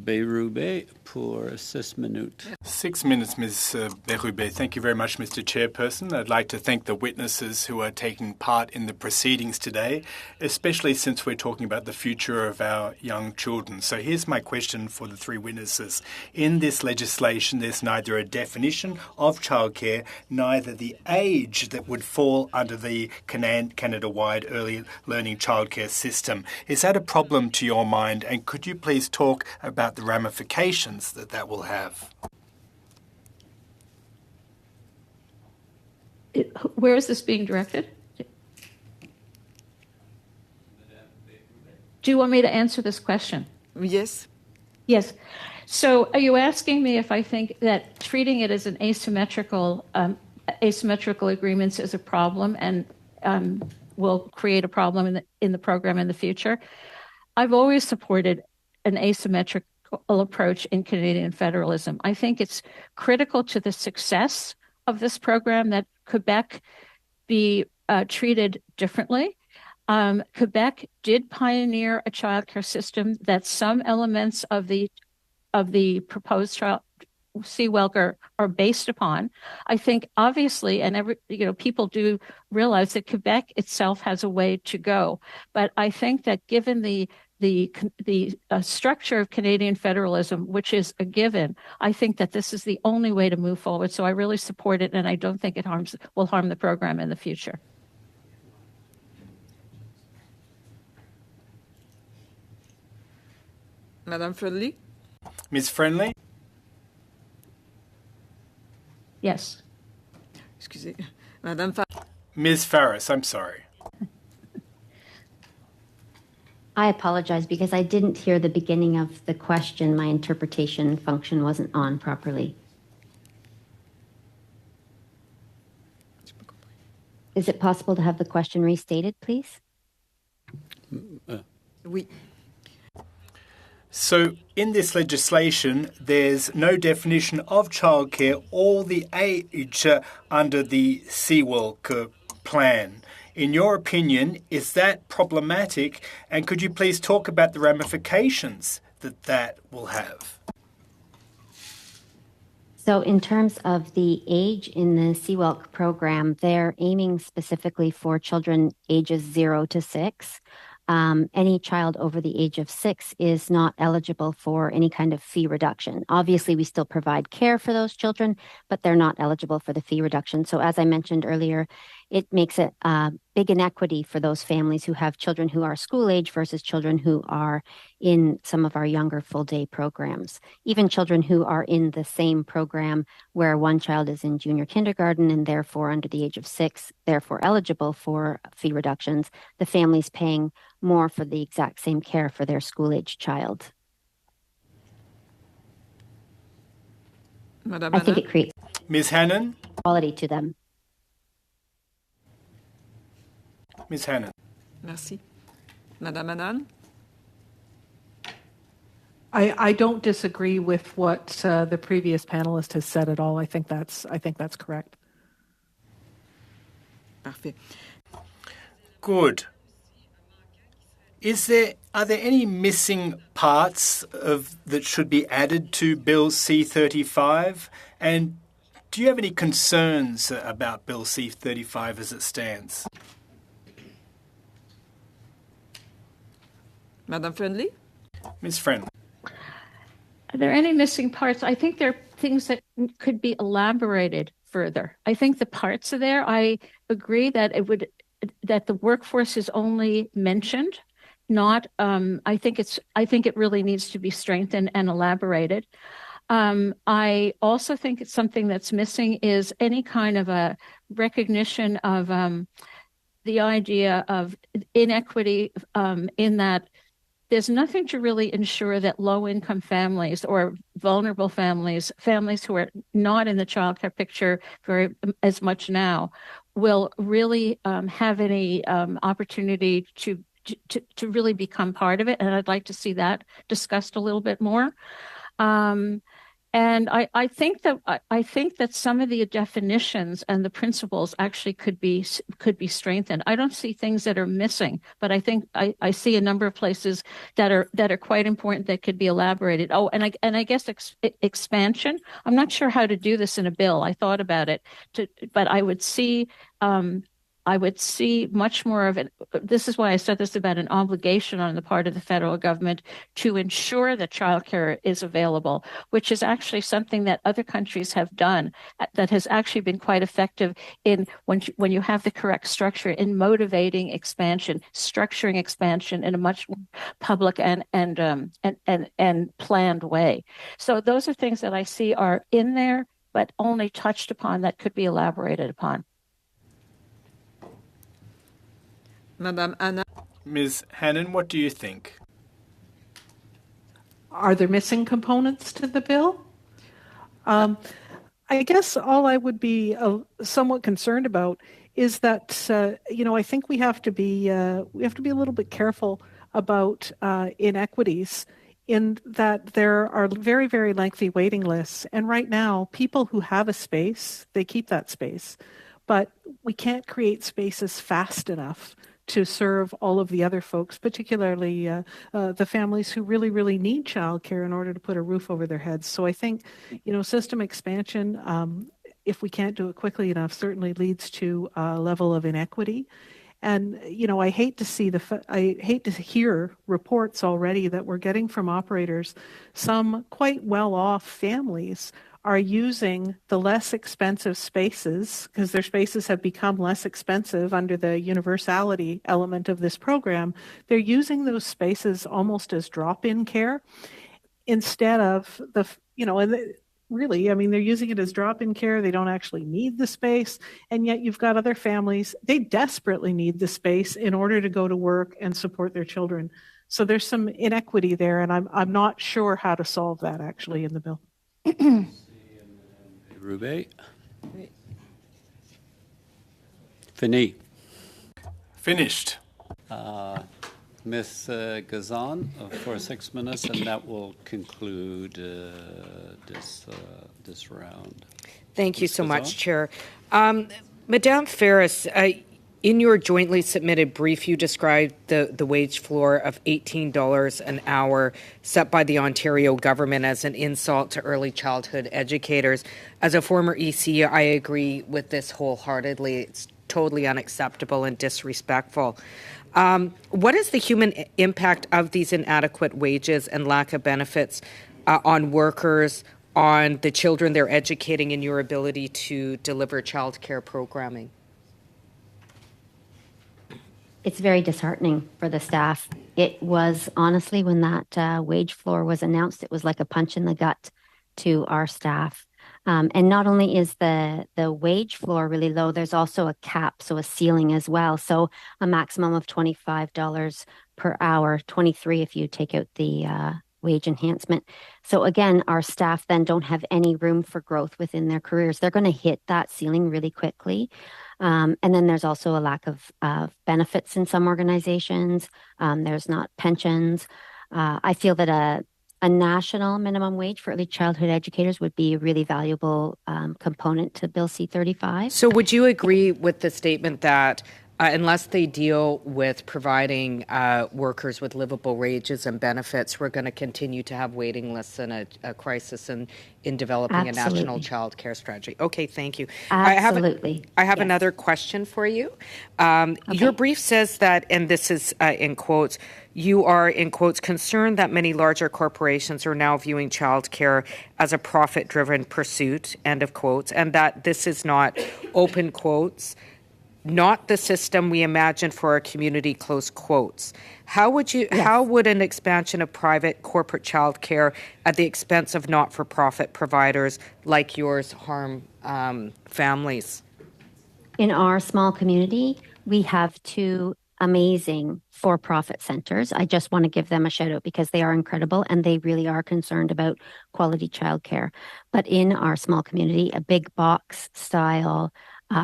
Bérubé pour 6 minutes. 6 minutes, Ms. Bérubé. Thank you very much, Mr. Chairperson. I'd like to thank the witnesses who are taking part in the proceedings today, especially since we're talking about the future of our young children. So here's my question for the three witnesses. In this legislation, there's neither a definition of childcare, neither the age that would fall under the Canada-wide early learning childcare system. Is that a problem to your mind? And could you please talk about the ramifications that will have? Where is this being directed? Do you want me to answer this question? Yes. Yes. So are you asking me if I think that treating it as an asymmetrical agreements is a problem and will create a problem in the program in the future? I've always supported an asymmetrical approach in Canadian federalism. I think it's critical to the success of this program that Quebec be treated differently. Quebec did pioneer a childcare system that some elements of the proposed child welfare are based upon. I think obviously, and people do realize that Quebec itself has a way to go. But I think that given the structure of Canadian federalism, which is a given, I think that this is the only way to move forward. So I really support it, and I don't think it will harm the program in the future. Madame Friendly? Ms. Friendly? Yes. Excusez. Madame Ms. Farris, I'm sorry. I apologize because I didn't hear the beginning of the question. My interpretation function wasn't on properly. Is it possible to have the question restated, please? Oui. So in this legislation, there's no definition of childcare or the age under the CWELC plan. In your opinion, is that problematic? And could you please talk about the ramifications that will have? So in terms of the age in the CWELC program, they're aiming specifically for children ages 0 to 6. Any child over the age of 6 is not eligible for any kind of fee reduction. Obviously, we still provide care for those children, but they're not eligible for the fee reduction. So as I mentioned earlier, it makes it a big inequity for those families who have children who are school age versus children who are in some of our younger full day programs. Even children who are in the same program where one child is in junior kindergarten and therefore under the age of 6, therefore eligible for fee reductions, the family's paying more for the exact same care for their school age child. Madame I think it creates Ms. Hannon? quality to them. Ms. Hannon. Merci. Madame Annan? I don't disagree with what the previous panelist has said at all. I think that's correct. Parfait. Good. Are there any missing parts that should be added to Bill C-35? And do you have any concerns about Bill C-35 as it stands? Madame Friendly? Ms. Friendly. Are there any missing parts? I think there are things that could be elaborated further. I think the parts are there. I agree that that the workforce is only mentioned, not. I think it really needs to be strengthened and elaborated. I also think it's something that's missing is any kind of a recognition of the idea of inequity in that there's nothing to really ensure that low-income families or vulnerable families who are not in the childcare picture as much now, will really have any opportunity to really become part of it. And I'd like to see that discussed a little bit more. And I think that some of the definitions and the principles actually could be strengthened. I don't see things that are missing, but I think I see a number of places that are quite important that could be elaborated. Oh, and I guess expansion. I'm not sure how to do this in a bill. I thought about it, but I would see. I would see much more of it. This is why I said this about an obligation on the part of the federal government to ensure that childcare is available, which is actually something that other countries have done that has actually been quite effective in when you have the correct structure in motivating expansion, structuring expansion in a much public and planned way. So those are things that I see are in there, but only touched upon that could be elaborated upon. Madame Anna. Ms. Hannon, what do you think? Are there missing components to the bill? I guess all I would be somewhat concerned about is that I think we have to be a little bit careful about inequities in that there are very, very lengthy waiting lists. And right now, people who have a space, they keep that space. But we can't create spaces fast enough to serve all of the other folks, particularly the families who really, really need childcare in order to put a roof over their heads. So I think, system expansion, if we can't do it quickly enough, certainly leads to a level of inequity. And I hate to hear reports already that we're getting from operators. Some quite well-off families are using the less expensive spaces because their spaces have become less expensive under the universality element of this program. They're using those spaces almost as drop-in care instead of really, I mean, they're using it as drop-in care. They don't actually need the space. And yet you've got other families, they desperately need the space in order to go to work and support their children. So there's some inequity there, and I'm not sure how to solve that actually in the bill. Roubaix. Fini. Finished. Ms. Gazan for 6 minutes, and that will conclude this round. Thank you so much, Chair. Madame Ferris, in your jointly submitted brief, you described the wage floor of $18 an hour set by the Ontario government as an insult to early childhood educators. As a former EC, I agree with this wholeheartedly. It's totally unacceptable and disrespectful. What is the human impact of these inadequate wages and lack of benefits on workers, on the children they're educating, and your ability to deliver childcare programming? It's very disheartening for the staff. It was honestly, when that wage floor was announced, it was like a punch in the gut to our staff. And not only is the wage floor really low, there's also a cap, so a ceiling as well. So a maximum of $25 per hour, 23 if you take out the wage enhancement. So again, our staff then don't have any room for growth within their careers. They're going to hit that ceiling really quickly. And then there's also a lack of benefits in some organizations. There's not pensions. I feel that a national minimum wage for early childhood educators would be a really valuable component to Bill C-35. So would you agree with the statement that unless they deal with providing workers with livable wages and benefits, we're going to continue to have waiting lists and a crisis in developing Absolutely. a national child care strategy? Okay, thank you. Absolutely. I have Yes. another question for you. Okay. Your brief says that, and this is in quotes, you are, in quotes, concerned that many larger corporations are now viewing childcare as a profit-driven pursuit, end of quotes, and that this is not, open quotes, not the system we imagine for our community, close quotes. How would an expansion of private corporate childcare at the expense of not-for-profit providers like yours harm families? In our small community, we have two amazing for-profit centers. I just want to give them a shout out because they are incredible and they really are concerned about quality childcare. But in our small community, a big box style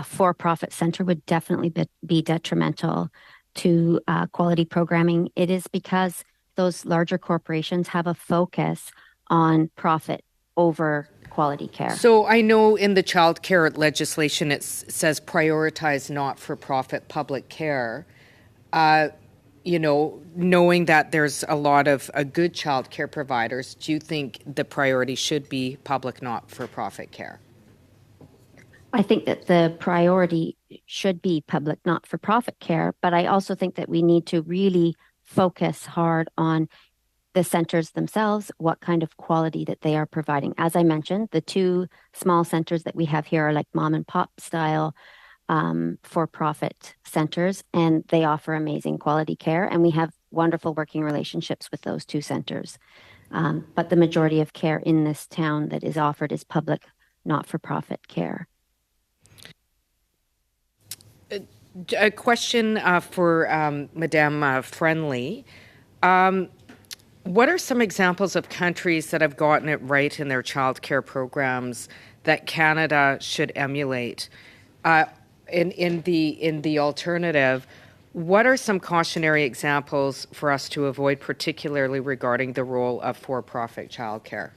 for-profit center would definitely be detrimental to quality programming. It is because those larger corporations have a focus on profit over quality care. So I know in the child care legislation it says prioritize not-for-profit public care. Knowing that there's a lot of good child care providers, do you think the priority should be public not-for-profit care? I think that the priority should be public not-for-profit care, but I also think that we need to really focus hard on the centers themselves, what kind of quality that they are providing. As I mentioned, the two small centers that we have here are like mom and pop style for-profit centers, and they offer amazing quality care, and we have wonderful working relationships with those two centers. But the majority of care in this town that is offered is public not-for-profit care. A question for Madame Friendly. What are some examples of countries that have gotten it right in their childcare programs that Canada should emulate? In the alternative, what are some cautionary examples for us to avoid, particularly regarding the role of for-profit childcare?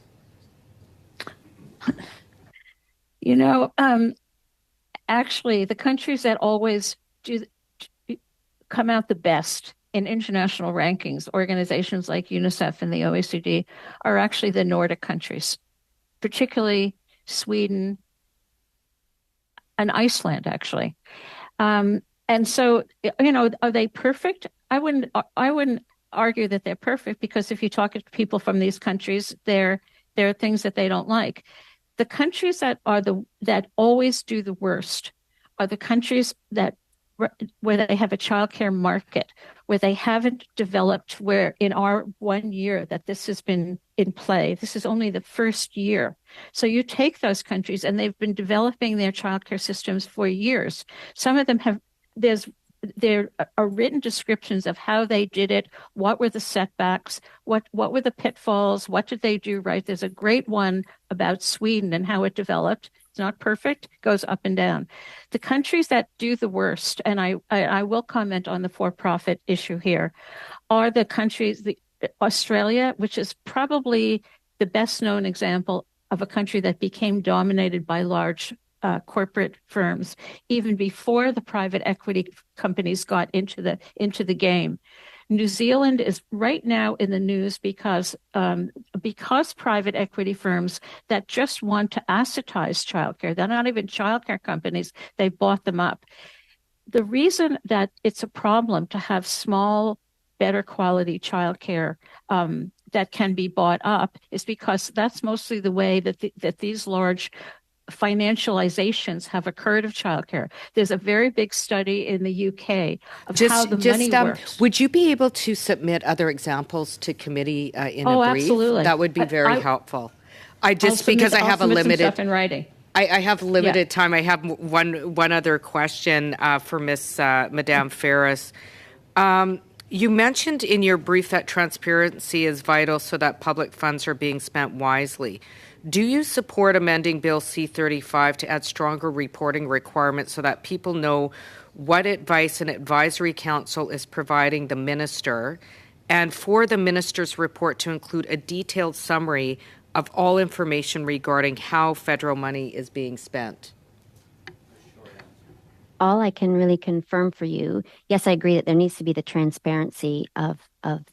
Actually, the countries that always come out the best in international rankings, organizations like UNICEF and the OECD, are actually the Nordic countries, particularly Sweden and Iceland, actually. And so, are they perfect? I wouldn't argue that they're perfect, because if you talk to people from these countries, there are things that they don't like. The countries that always do the worst are the countries where they have a childcare market, where they haven't developed, where in our 1 year that this has been in play, this is only the first year. So you take those countries and they've been developing their childcare systems for years. Some of them there are written descriptions of how they did it, what were the setbacks, what were the pitfalls, what did they do right. There's a great one about Sweden and how it developed. It's not perfect, goes up and down. The countries that do the worst, and I will comment on the for-profit issue here, are the countries, Australia, which is probably the best known example of a country that became dominated by large corporate firms even before the private equity companies got into the game. New Zealand is right now in the news because private equity firms that just want to asset-ize childcare, they're not even childcare companies, they bought them up. The reason that it's a problem to have small, better quality childcare that can be bought up is because that's mostly the way that these large financializations have occurred of childcare. There's a very big study in the UK of how the money works. Would you be able to submit other examples to committee in a brief? Absolutely. That would be very helpful. Because I have a limited stuff in writing. I have limited time. I have one other question for Madame Ferris. You mentioned in your brief that transparency is vital so that public funds are being spent wisely. Do you support amending Bill C-35 to add stronger reporting requirements so that people know what advice an advisory council is providing the minister, and for the minister's report to include a detailed summary of all information regarding how federal money is being spent? All I can really confirm for you, yes, I agree that there needs to be the transparency of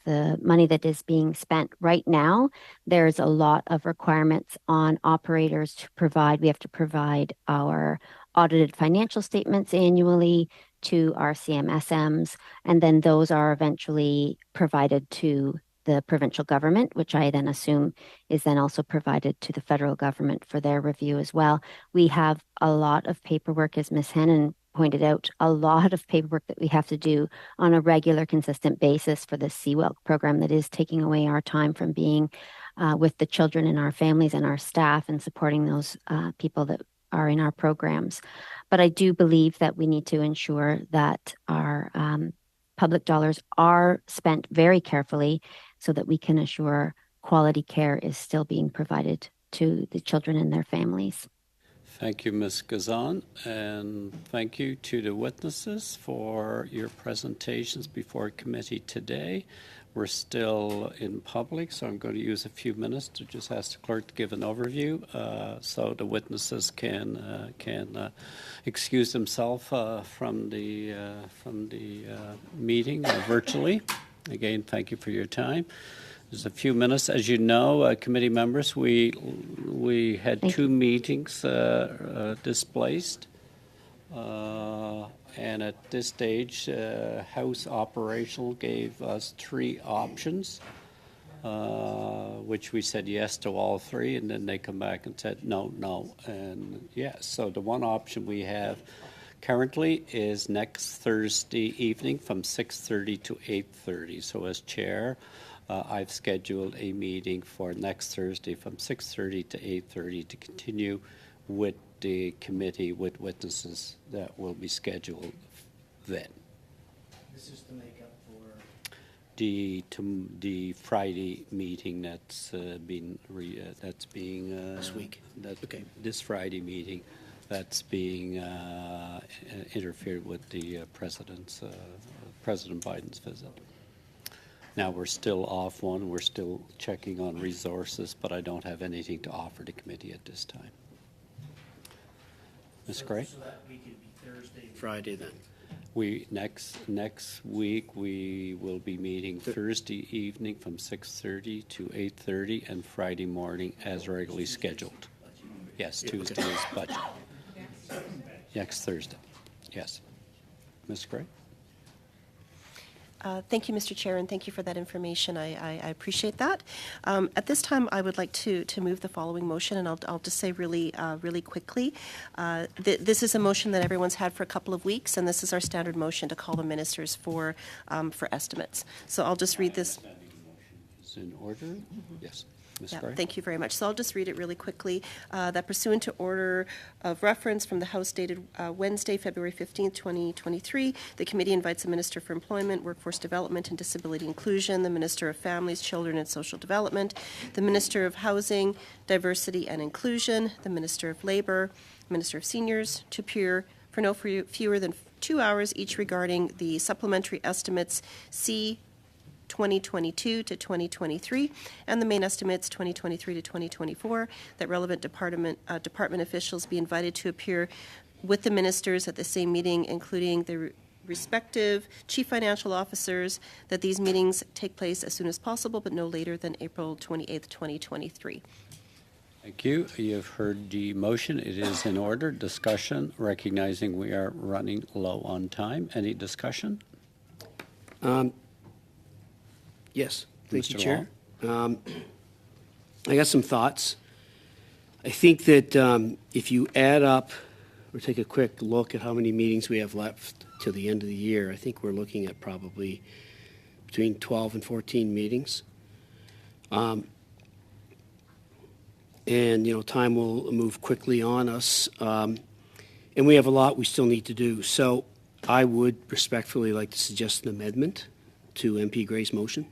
the money that is being spent. Right now, there's a lot of requirements on operators to provide. We have to provide our audited financial statements annually to our CMSMs, and then those are eventually provided to the provincial government, which I then assume is then also provided to the federal government for their review as well. We have a lot of paperwork, as Ms. Hannon pointed out, a lot of paperwork that we have to do on a regular, consistent basis for the CWELC program that is taking away our time from being with the children and our families and our staff and supporting those people that are in our programs. But I do believe that we need to ensure that our public dollars are spent very carefully so that we can assure quality care is still being provided to the children and their families. Thank you, Ms. Gazan, and thank you to the witnesses for your presentations before committee today. We're still in public, so I'm going to use a few minutes to just ask the clerk to give an overview so the witnesses can excuse themselves from the meeting virtually. Again, thank you for your time. There's a few minutes. As you know, committee members, we had two meetings displaced. And at this stage, House Operational gave us three options, which we said yes to all three, and then they come back and said no, and yes. So the one option we have currently is next Thursday evening from 6:30 to 8:30. So as chair, I've scheduled a meeting for next Thursday from 6:30 to 8:30 to continue with the committee with witnesses that will be scheduled then. This is to make up for The Friday meeting that's being this week. Okay. This Friday meeting that's being interfered with the President Biden's visit. Now we're still off one. We're still checking on resources, but I don't have anything to offer the committee at this time. Ms. Gray? So that week would be Thursday, Friday then. Next week we will be meeting Thursday evening from 6:30 to 8:30 and Friday morning as regularly scheduled. Yes, Tuesday is budget. Next Thursday. Yes. Ms. Gray? Thank you, Mr. Chair, and thank you for that information. I appreciate that. At this time, I would like to move the following motion, and I'll just say really quickly. This is a motion that everyone's had for a couple of weeks, and this is our standard motion to call the ministers for estimates. So I'll just read this. Is in order? Mm-hmm. Yes. Yeah, thank you very much. So I'll just read it really quickly. That pursuant to order of reference from the House dated Wednesday, February 15th, 2023, the committee invites the Minister for Employment, Workforce Development and Disability Inclusion, the Minister of Families, Children and Social Development, the Minister of Housing, Diversity and Inclusion, the Minister of Labour, Minister of Seniors to appear for no fewer than 2 hours each regarding the supplementary estimates C 2022 to 2023 and the main estimates 2023 to 2024, that relevant department officials be invited to appear with the ministers at the same meeting, including the respective chief financial officers, that these meetings take place as soon as possible but no later than April 28th, 2023. Thank you. You've heard the motion. It is in order. Discussion, recognizing we are running low on time. Any discussion? Yes, thank you, Mr. Chair. I got some thoughts. I think that if you add up or take a quick look at how many meetings we have left to the end of the year, I think we're looking at probably between 12 and 14 meetings. And, time will move quickly on us. And we have a lot we still need to do. So I would respectfully like to suggest an amendment to MP Gray's motion.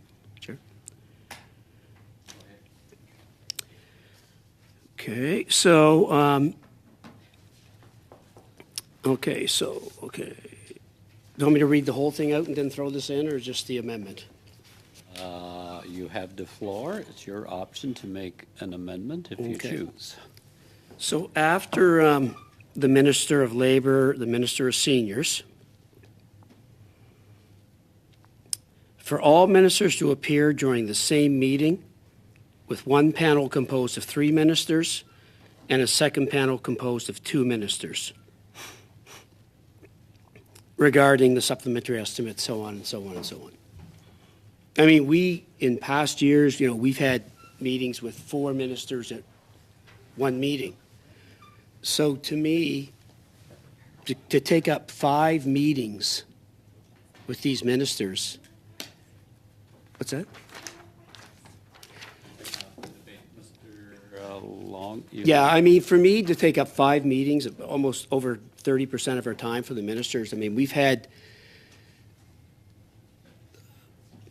Okay, so, Do you want me to read the whole thing out and then throw this in, or just the amendment? You have the floor. It's your option to make an amendment if you choose. So after the Minister of Labour, the Minister of Seniors, for all ministers to appear during the same meeting with one panel composed of 3 ministers and a second panel composed of 2 ministers regarding the supplementary estimates, so on and so on and so on. I mean, we, in past years, we've had meetings with 4 ministers at one meeting. So to me, to take up 5 meetings with these ministers, what's that? Yeah, I mean, for me to take up 5 meetings, almost over 30% of our time for the ministers, I mean, we've had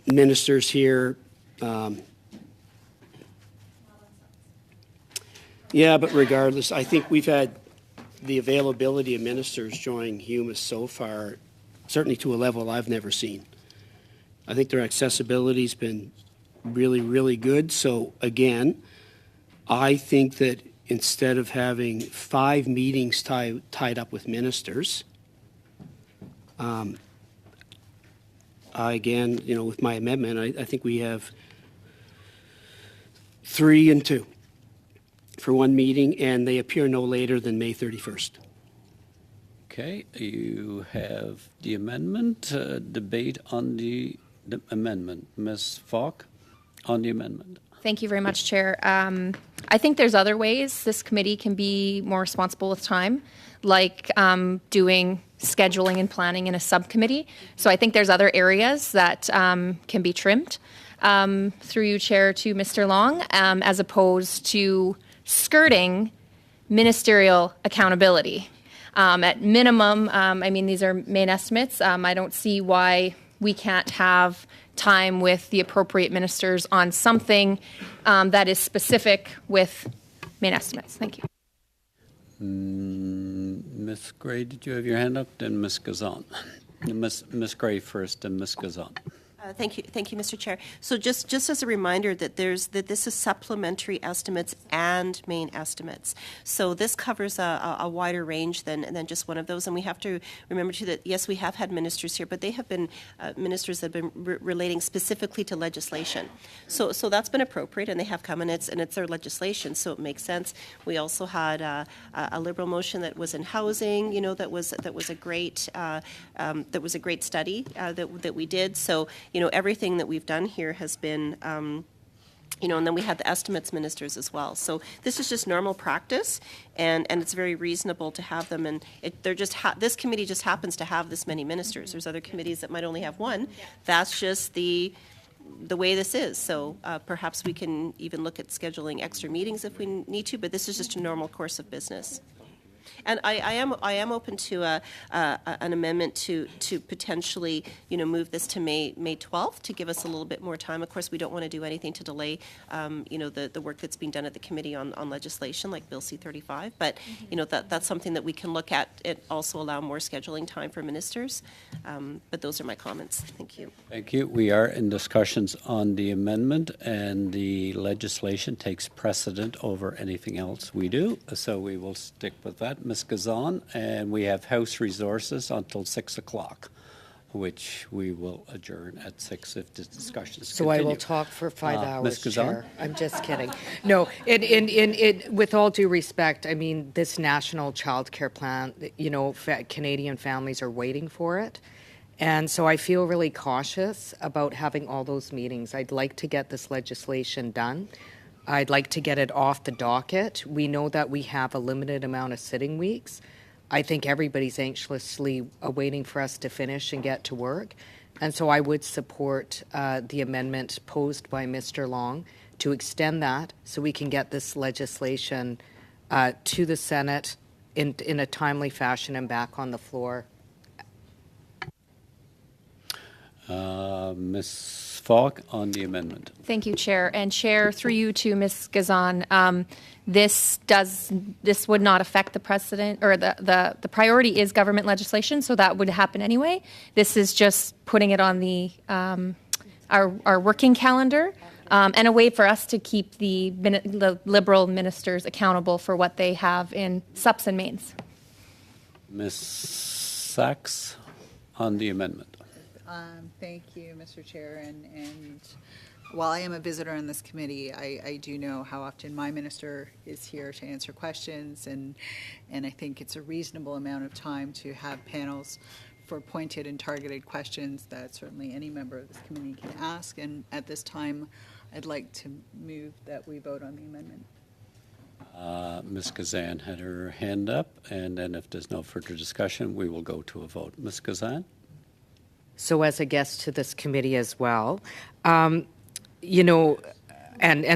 ministers here. Yeah, but regardless, I think we've had the availability of ministers joining HUMA so far, certainly to a level I've never seen. I think their accessibility has been really, really good. So again, I think that instead of having 5 meetings tied up with ministers, again, with my amendment, I think we have 3 and 2 for one meeting, and they appear no later than May 31st. Okay, you have the amendment. Debate on the amendment. Ms. Falk, on the amendment. Thank you very much, Chair. I think there's other ways this committee can be more responsible with time, like doing scheduling and planning in a subcommittee. So I think there's other areas that can be trimmed through you, Chair, to Mr. Long, as opposed to skirting ministerial accountability. At minimum, I mean, these are main estimates. I don't see why we can't have time with the appropriate ministers on something that is specific with main estimates. Thank you. Ms. Gray, did you have your hand up? Then Ms. Gazan. Ms. Gray first, and Ms. Gazan. Thank you, Mr. Chair. So just as a reminder that this is supplementary estimates and main estimates. So this covers a wider range than just one of those. And we have to remember too that yes, we have had ministers here, but they have been ministers that have been relating specifically to legislation. So that's been appropriate, and they have come, and it's their legislation, so it makes sense. We also had a Liberal motion that was in housing, that was a great study that we did. So everything that we've done here has been, and then we had the estimates ministers as well. So this is just normal practice, and it's very reasonable to have them. And this committee just happens to have this many ministers. There's other committees that might only have one. That's just the way this is. So perhaps we can even look at scheduling extra meetings if we need to, but this is just a normal course of business. And I am open to an amendment to potentially move this to May 12th to give us a little bit more time. Of course, we don't want to do anything to delay the work that's being done at the committee on legislation like Bill C-35. But that's something that we can look at. It also allow more scheduling time for ministers. But those are my comments. Thank you. Thank you. We are in discussions on the amendment, and the legislation takes precedent over anything else we do. So we will stick with that. Ms. Gazan, and we have House Resources until 6 o'clock, which we will adjourn at 6 if the discussions So continue. I will talk for 5 hours, Ms. Gazan? Chair. I'm just kidding. No, with all due respect, I mean, this national child care plan, Canadian families are waiting for it. And so I feel really cautious about having all those meetings. I'd like to get this legislation done. I'd like to get it off the docket. We know that we have a limited amount of sitting weeks. I think everybody's anxiously waiting for us to finish and get to work. And so I would support the amendment posed by Mr. Long to extend that so we can get this legislation to the Senate in a timely fashion and back on the floor. Ms. Falk on the amendment. Thank you, Chair. And Chair, through you to Ms. Gazan, this would not affect the precedent, or the priority is government legislation, so that would happen anyway. This is just putting it on the our working calendar, and a way for us to keep the Liberal ministers accountable for what they have in SUPs and mains. Ms. Sachs on the amendment. Thank you, Mr. Chair. And while I am a visitor on this committee, I do know how often my minister is here to answer questions, and I think it's a reasonable amount of time to have panels for pointed and targeted questions that certainly any member of this committee can ask. And at this time, I'd like to move that we vote on the amendment. Ms. Gazan had her hand up, and then if there's no further discussion, we will go to a vote. Ms. Gazan? So as a guest to this committee as well, and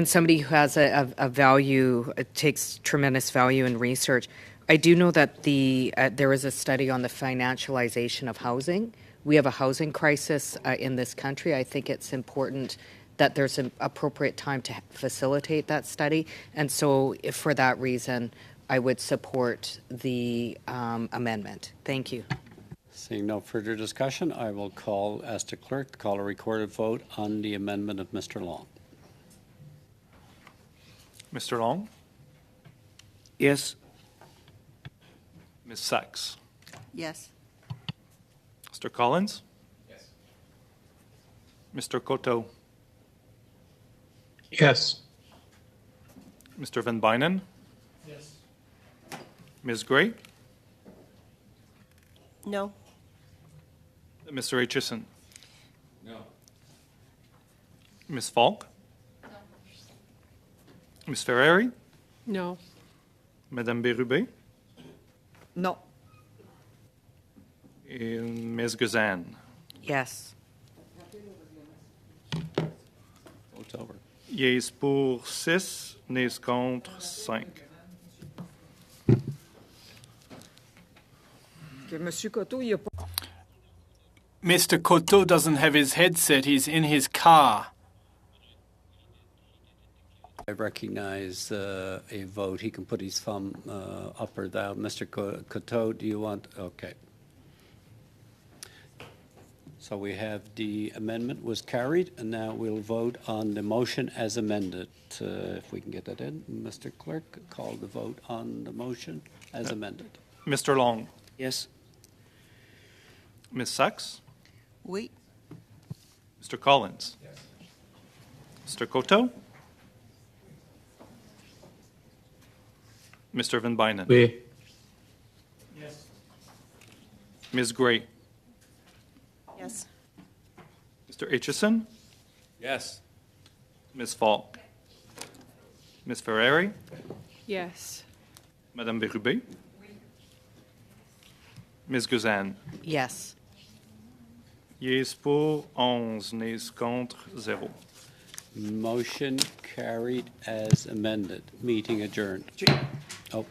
somebody who has a value, takes tremendous value in research, I do know that there is a study on the financialization of housing. We have a housing crisis in this country. I think it's important that there's an appropriate time to facilitate that study. And so for that reason, I would support the amendment. Thank you. Seeing no further discussion, I will ask the clerk to call a recorded vote on the amendment of Mr. Long. Mr. Long? Yes. Ms. Sachs? Yes. Mr. Collins? Yes. Mr. Coteau? Yes. Mr. Van Bynen? Yes. Ms. Gray? No. Mr. Aitchison? No. Ms. Falk? No. Ms. Ferrari? No. Madame Bérubé? No. Et Ms. Gazan? Yes. Vote's over. Yes pour 6, nays contre 5. Mr. Coteau doesn't have his headset. He's in his car. I recognize a vote. He can put his thumb up or down. Mr. Coteau, do you want? Okay. So we have the amendment was carried, and now we'll vote on the motion as amended. If we can get that in. Mr. Clerk, call the vote on the motion as amended. Mr. Long. Yes. Ms. Sachs. Oui. Mr. Collins. Yes. Mr. Coteau. Mr. Van Bynen. Oui. Yes. Ms. Gray. Yes. Mr. Aitchison. Yes. Ms. Falk. Ms. Ferrari. Yes. Madame Bérubé. Ms. Guzan. Yes. Yes pour 11, nays contre 0. Motion carried as amended. Meeting adjourned. Oh.